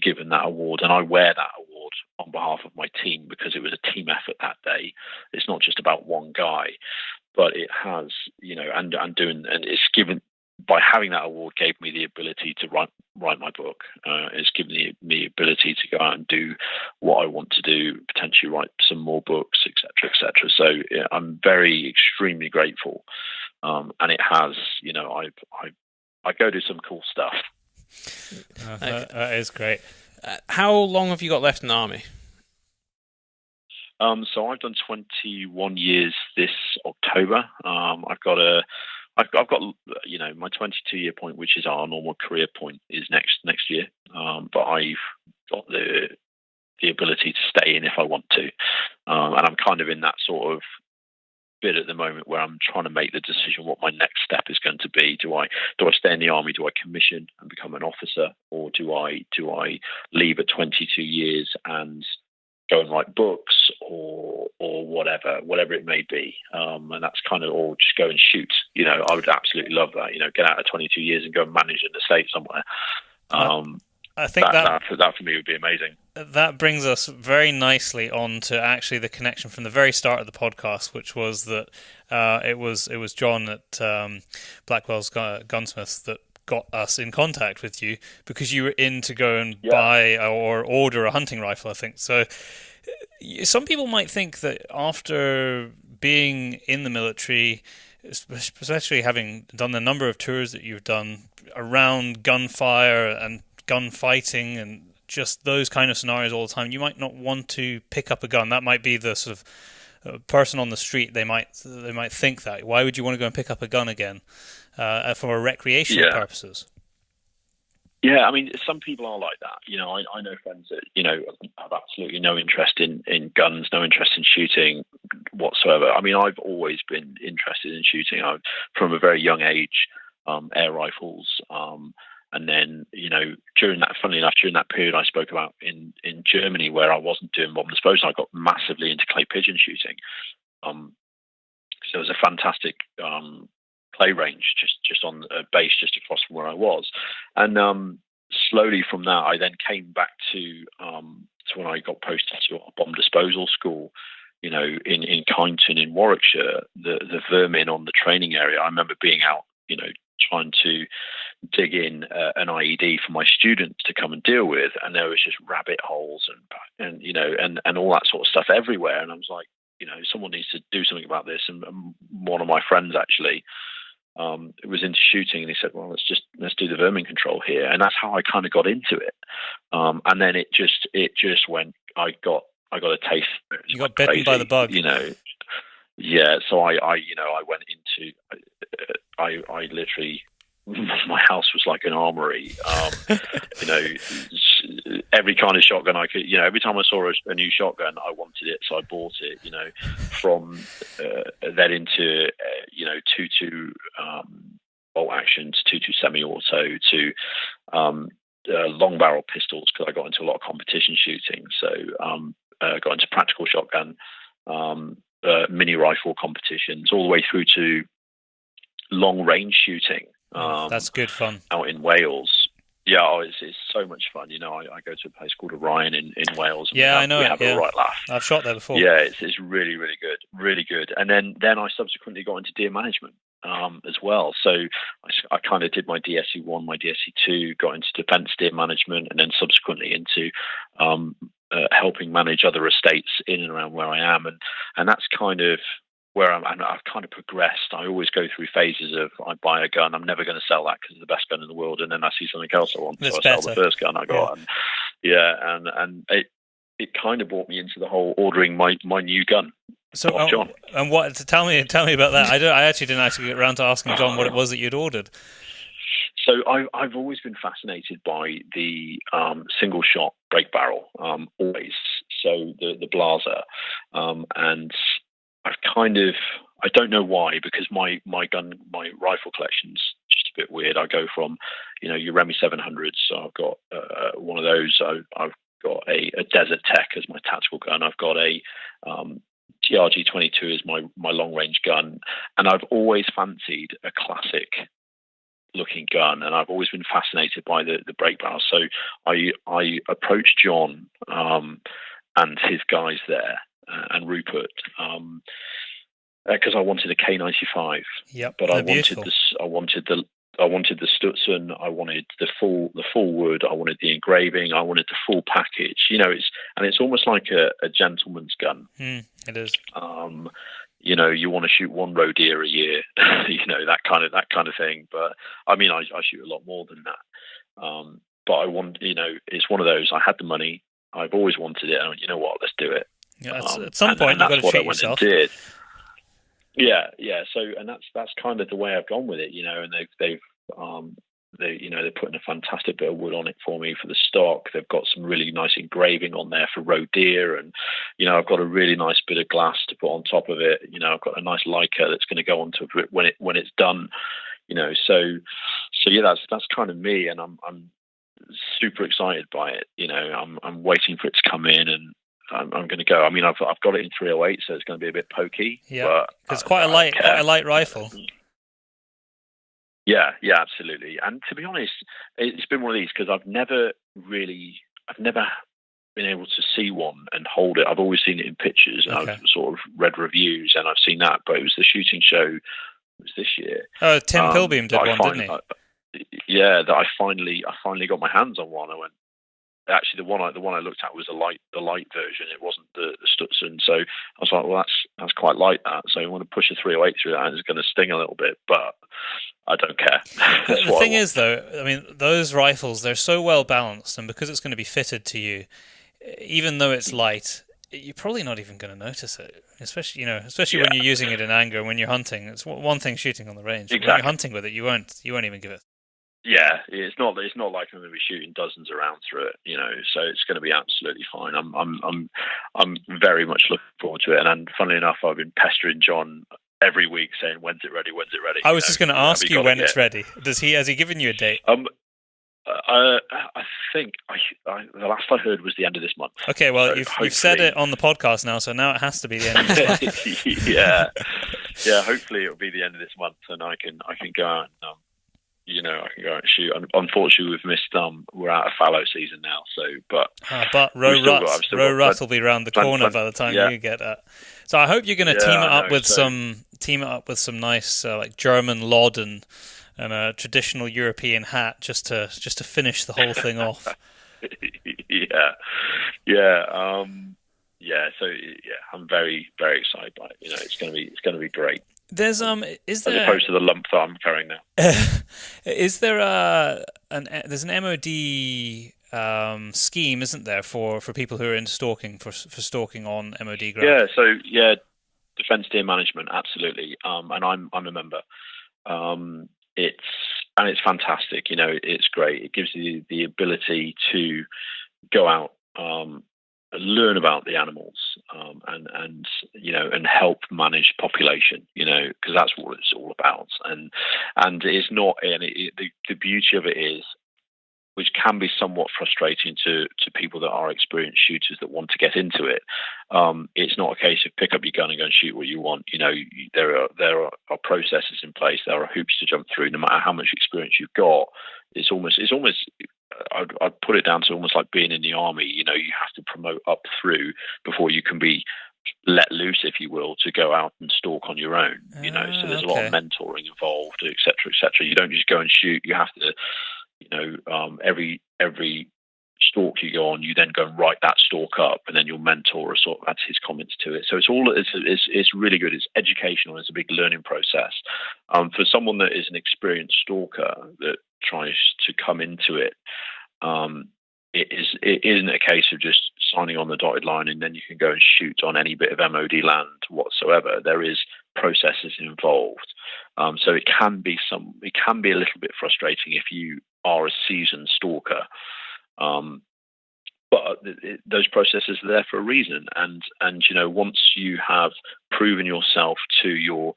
given that award. And I wear that award on behalf of my team because it was a team effort that day. It's not just about one guy, but it has, and it's given. By having that award gave me the ability to write my book. It's given me the ability to go out and do what I want to do, potentially write some more books, etc., etc. So I'm very extremely grateful, and it has. I go do some cool stuff. That is great. How long have you got left in the army? So I've done 21 years this October. I've got my 22-year point, which is our normal career point, is next year. But I've got the ability to stay in if I want to, and I'm kind of in that sort of bit at the moment where I'm trying to make the decision what my next step is going to be. Do I stay in the army? Do I commission and become an officer, or do I leave at 22 years and go and write books or whatever it may be, and that's kind of all just go and shoot. I would absolutely love that. Get out at 22 years and go and manage an estate somewhere. I think that for me would be amazing. That brings us very nicely on to actually the connection from the very start of the podcast, which was that it was John at Blackwell's Gunsmiths that got us in contact with you because you were in to go and buy or order a hunting rifle, I think. So some people might think that after being in the military, especially having done the number of tours that you've done around gunfire and gunfighting and just those kind of scenarios all the time, you might not want to pick up a gun. That might be the sort of person on the street. They might think that. Why would you want to go and pick up a gun again for recreational purposes? Yeah, I mean, some people are like that. I know friends that, have absolutely no interest in guns, no interest in shooting whatsoever. I mean, I've always been interested in shooting. From a very young age, air rifles. And then, during that period I spoke about in Germany where I wasn't doing bomb disposal, I got massively into clay pigeon shooting. Because there was a fantastic clay range just on a base just across from where I was. And slowly from that, I then came back to when I got posted to a bomb disposal school, in Kyneton in Warwickshire, the vermin on the training area. I remember being out, trying to dig in an IED for my students to come and deal with, and there was just rabbit holes and you know and all that sort of stuff everywhere. And I was like, you know, someone needs to do something about this. And one of my friends actually was into shooting, and he said, well, let's do the vermin control here. And that's how I kind of got into it. And then it just went. I got a taste. You got bitten by the bug, you know. Yeah, so I went into, I literally, my house was like an armory. You know, every kind of shotgun I could, you know, every time I saw a new shotgun, I wanted it, so I bought it. You know, from then into, you know, 2.2 bolt actions, 2.2 semi-auto to long barrel pistols, because I got into a lot of competition shooting. So got into practical shotgun. Mini rifle competitions, all the way through to long range shooting. That's good fun. Out in Wales. Yeah, it's so much fun. You know, I go to a place called Orion in Wales. And I know. We have a right laugh. I've shot there before. Yeah, it's really, really good. Really good. And then I subsequently got into deer management as well. So I kind of did my DSE 1, my DSE 2, got into defence deer management, and then subsequently into helping manage other estates in and around where I am, and that's kind of where I've kind of progressed. I always go through phases of, I buy a gun, I'm never going to sell that because it's the best gun in the world, and then I see something else I want, so I sell the first gun I got. And it kind of brought me into the whole ordering my new gun. So John, and what? Tell me about that. I actually didn't get around to asking John what it was that you'd ordered. So I've always been fascinated by the single shot break barrel, always. So the Blaser, and I've kind of, I don't know why, because my rifle collection's just a bit weird. I go from, you know, your Remy 700s. So I've got one of those. I've got a Desert Tech as my tactical gun. I've got a TRG 22 as my long range gun, and I've always fancied a classic looking gun, and I've always been fascinated by the break barrel. So I approached John and his guys there, and Rupert, because I wanted a K95. Yep, but I wanted the Stutzen, I wanted the full wood, I wanted the engraving, I wanted the full package. You know, it's almost like a gentleman's gun. It is. You know, you want to shoot one roe deer a year, you know, that kind of thing. But I mean, I shoot a lot more than that. But I want, you know, it's one of those. I had the money. I've always wanted it. And I went, you know what? Let's do it. Yeah, at some point, you've got to treat yourself. Did. Yeah. So, and that's kind of the way I've gone with it, you know. And they're putting a fantastic bit of wood on it for me for the stock. They've got some really nice engraving on there for roe deer, and you know, I've got a really nice bit of glass to put on top of it. You know, I've got a nice Leica that's going to go onto it when it's done. You know, so yeah, that's kind of me, and I'm super excited by it. You know, I'm waiting for it to come in, and I'm going to go. I mean, I've got it in 308, so it's going to be a bit pokey. Yeah, it's quite a light rifle. Yeah, absolutely. And to be honest, it's been one of these, because I've never been able to see one and hold it. I've always seen it in pictures, and I've sort of read reviews, and I've seen that. But it was the shooting show. It was this year. Oh, Tim Pilbeam did one, didn't he? That I finally got my hands on one. I went. Actually, the one I looked at was the light version. It wasn't the Stutzen. So I was like, well, that's quite light, that. So I want to push a 308 through that, and it's going to sting a little bit, but I don't care. The thing is, though, I mean, those rifles, they're so well balanced, and because it's going to be fitted to you, even though it's light, you're probably not even going to notice it. Especially when you're using it in anger, when you're hunting. It's one thing shooting on the range. Exactly. When you're hunting with it, you won't even give it. Yeah, it's not like I'm going to be shooting dozens of rounds through it, you know. So it's going to be absolutely fine. I'm very much looking forward to it. And funnily enough, I've been pestering John every week saying, "When's it ready? When's it ready?" I was just going to ask you when it's ready. Has he given you a date? I think the last I heard was the end of this month. Okay, well, so you've said it on the podcast now, so now it has to be the end of this month. yeah. Hopefully, it'll be the end of this month, and I can go out and. I can go out and shoot. Unfortunately, we've missed. We're out of fallow season now. So, but roe rut will be around the corner by the time you get that. So I hope you're going to team it up with some nice like German Lod and and a traditional European hat just to finish the whole thing off. So I'm very, very excited by it. It's going to be great. There's as opposed to the lump that I'm carrying now. Is there there's an MOD scheme, isn't there, for people who are into stalking, for stalking on MOD ground? Defence Tier Management, absolutely. And I'm a member. It's fantastic. It's great. It gives you the ability to go out, learn about the animals, and help manage population. Because that's what it's all about. And it's not. And the beauty of it is, which can be somewhat frustrating to people that are experienced shooters that want to get into it. It's not a case of pick up your gun and go and shoot what you want. There are processes in place. There are hoops to jump through. No matter how much experience you've got, it's almost. I'd put it down to almost like being in the army. You have to promote up through before you can be let loose, if you will, to go out and stalk on your own. So there's a lot of mentoring involved, et cetera, et cetera. You don't just go and shoot. You have to. Every stalk you go on, you then go and write that stalk up, and then your mentor sort of adds his comments to it. So it's really good. It's educational. It's a big learning process. For someone that is an experienced stalker that tries to come into it, it isn't a case of just signing on the dotted line and then you can go and shoot on any bit of MOD land whatsoever. There is processes involved. So it can be a little bit frustrating if you are a seasoned stalker. But those processes are there for a reason. And once you have proven yourself to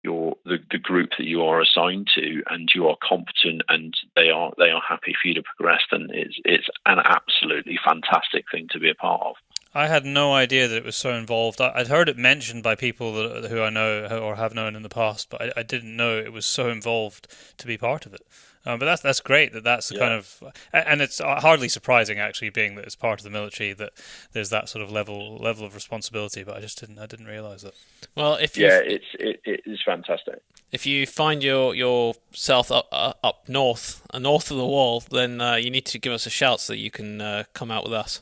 the group that you are assigned to, and you are competent, and they are happy for you to progress, then it's an absolutely fantastic thing to be a part of. I had no idea that it was so involved. I'd heard it mentioned by people who I know or have known in the past, but I didn't know it was so involved to be part of it. But that's great that's the kind of, and it's hardly surprising actually, being that it's part of the military, that there's that sort of level of responsibility. But I didn't realise it. Well, it is fantastic. If you find yourself up north of the wall, then you need to give us a shout so that you can come out with us.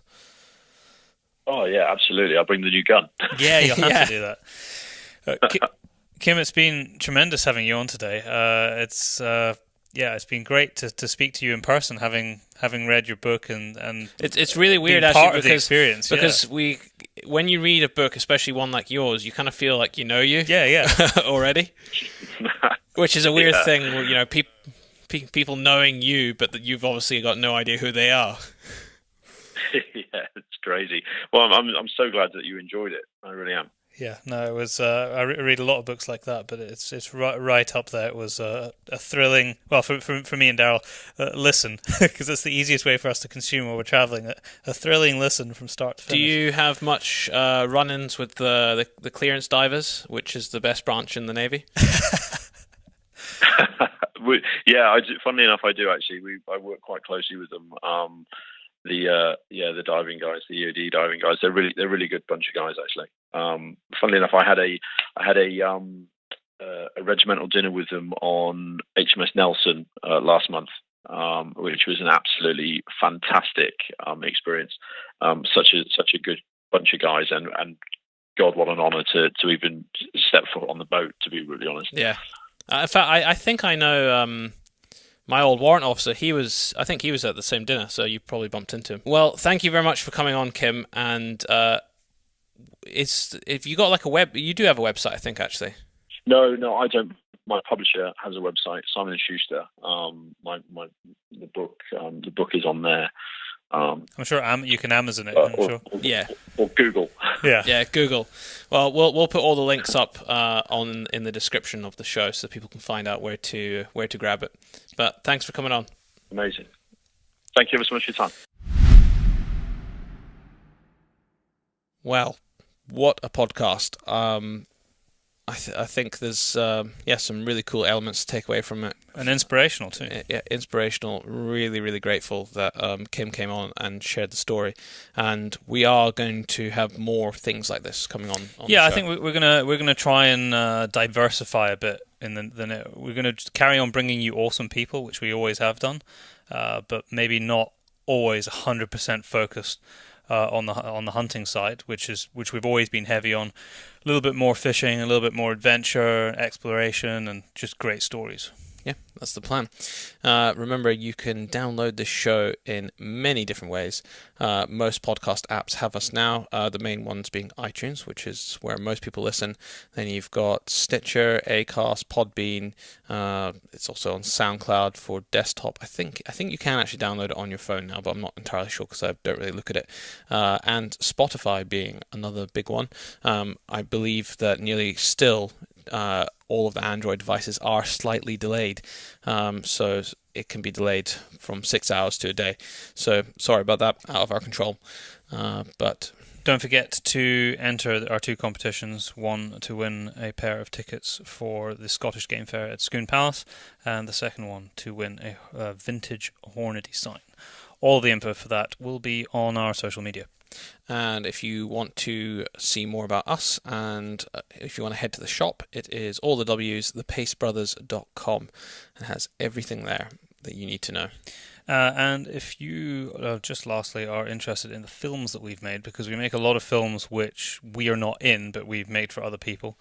Oh yeah, absolutely. I'll bring the new gun. Yeah, you'll have to do that. Kim, it's been tremendous having you on today. It's been great to speak to you in person, having read your book and it's really weird actually part of the experience. Because when you read a book, especially one like yours, you kind of feel like you know you already, which is a weird thing. People knowing you, but that you've obviously got no idea who they are. Yeah, it's crazy. Well, I'm so glad that you enjoyed it. I really am. Yeah, no, it was. I read a lot of books like that, but it's right up there. It was a thrilling. Well, for me and Daryl, listen, because it's the easiest way for us to consume while we're traveling. A thrilling listen from start to finish. Do you have much run-ins with the clearance divers, which is the best branch in the Navy? Yeah, funnily enough, I do actually. I work quite closely with them. The diving guys, the EOD diving guys, they're really good bunch of guys actually. Funnily enough, I had a regimental dinner with them on HMS Nelson last month, which was an absolutely fantastic experience. Such a good bunch of guys, and God, what an honour to even step foot on the boat, to be really honest. Yeah, in fact, I think I know. My old warrant officer, I think he was at the same dinner, so you probably bumped into him. Well, thank you very much for coming on, Kim. And if you got you do have a website, I think, actually. No, I don't. My publisher has a website, Simon & Schuster. The book is on there. I'm sure you can Amazon it. I'm sure. Or Google. Yeah, Google. Well, we'll put all the links up in the description of the show so people can find out where to grab it. But thanks for coming on. Amazing. Thank you ever so much for your time. Well, what a podcast. I think there's some really cool elements to take away from it. And inspirational too. Yeah, inspirational. Really, really grateful that Kim came on and shared the story. And we are going to have more things like this coming on the show. I think we're gonna try and diversify a bit. We're gonna carry on bringing you awesome people, which we always have done, but maybe not always 100% focused on the hunting side, which we've always been heavy on. A little bit more fishing, a little bit more adventure, exploration, and just great stories. Yeah, that's the plan. Remember, you can download this show in many different ways. Most podcast apps have us now, the main ones being iTunes, which is where most people listen. Then you've got Stitcher, Acast, Podbean. It's also on SoundCloud for desktop. I think you can actually download it on your phone now, but I'm not entirely sure because I don't really look at it. And Spotify being another big one. I believe that nearly still all of the Android devices are slightly delayed, so it can be delayed from 6 hours to a day. So sorry about that, out of our control. But don't forget to enter our 2 competitions, one to win a pair of tickets for the Scottish Game Fair at Scone Palace, and the second one to win a vintage Hornady sign. All the info for that will be on our social media. And if you want to see more about us, and if you want to head to the shop, it is all the W's, thepacebrothers.com, and has everything there that you need to know. And if you, just lastly, are interested in the films that we've made, because we make a lot of films which we are not in, but we've made for other people.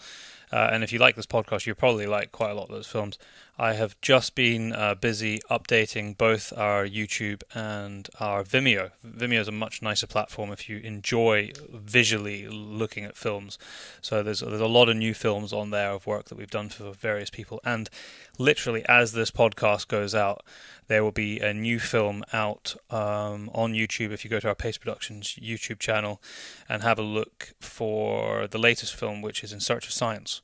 And if you like this podcast, you probably like quite a lot of those films. I have just been busy updating both our YouTube and our Vimeo. Vimeo is a much nicer platform if you enjoy visually looking at films. So there's a lot of new films on there of work that we've done for various people. And literally, as this podcast goes out, there will be a new film out on YouTube if you go to our Pace Productions YouTube channel and have a look for the latest film, which is In Search of Science,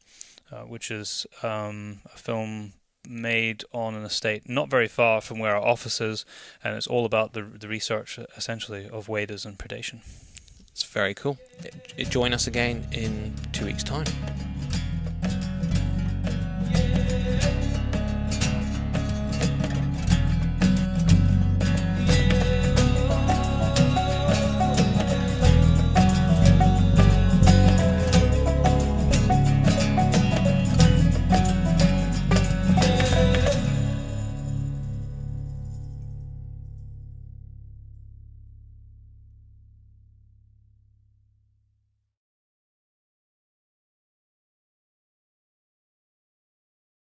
which is a film made on an estate not very far from where our office is, and it's all about the research, essentially, of waders and predation. It's very cool. Join us again in 2 weeks' time.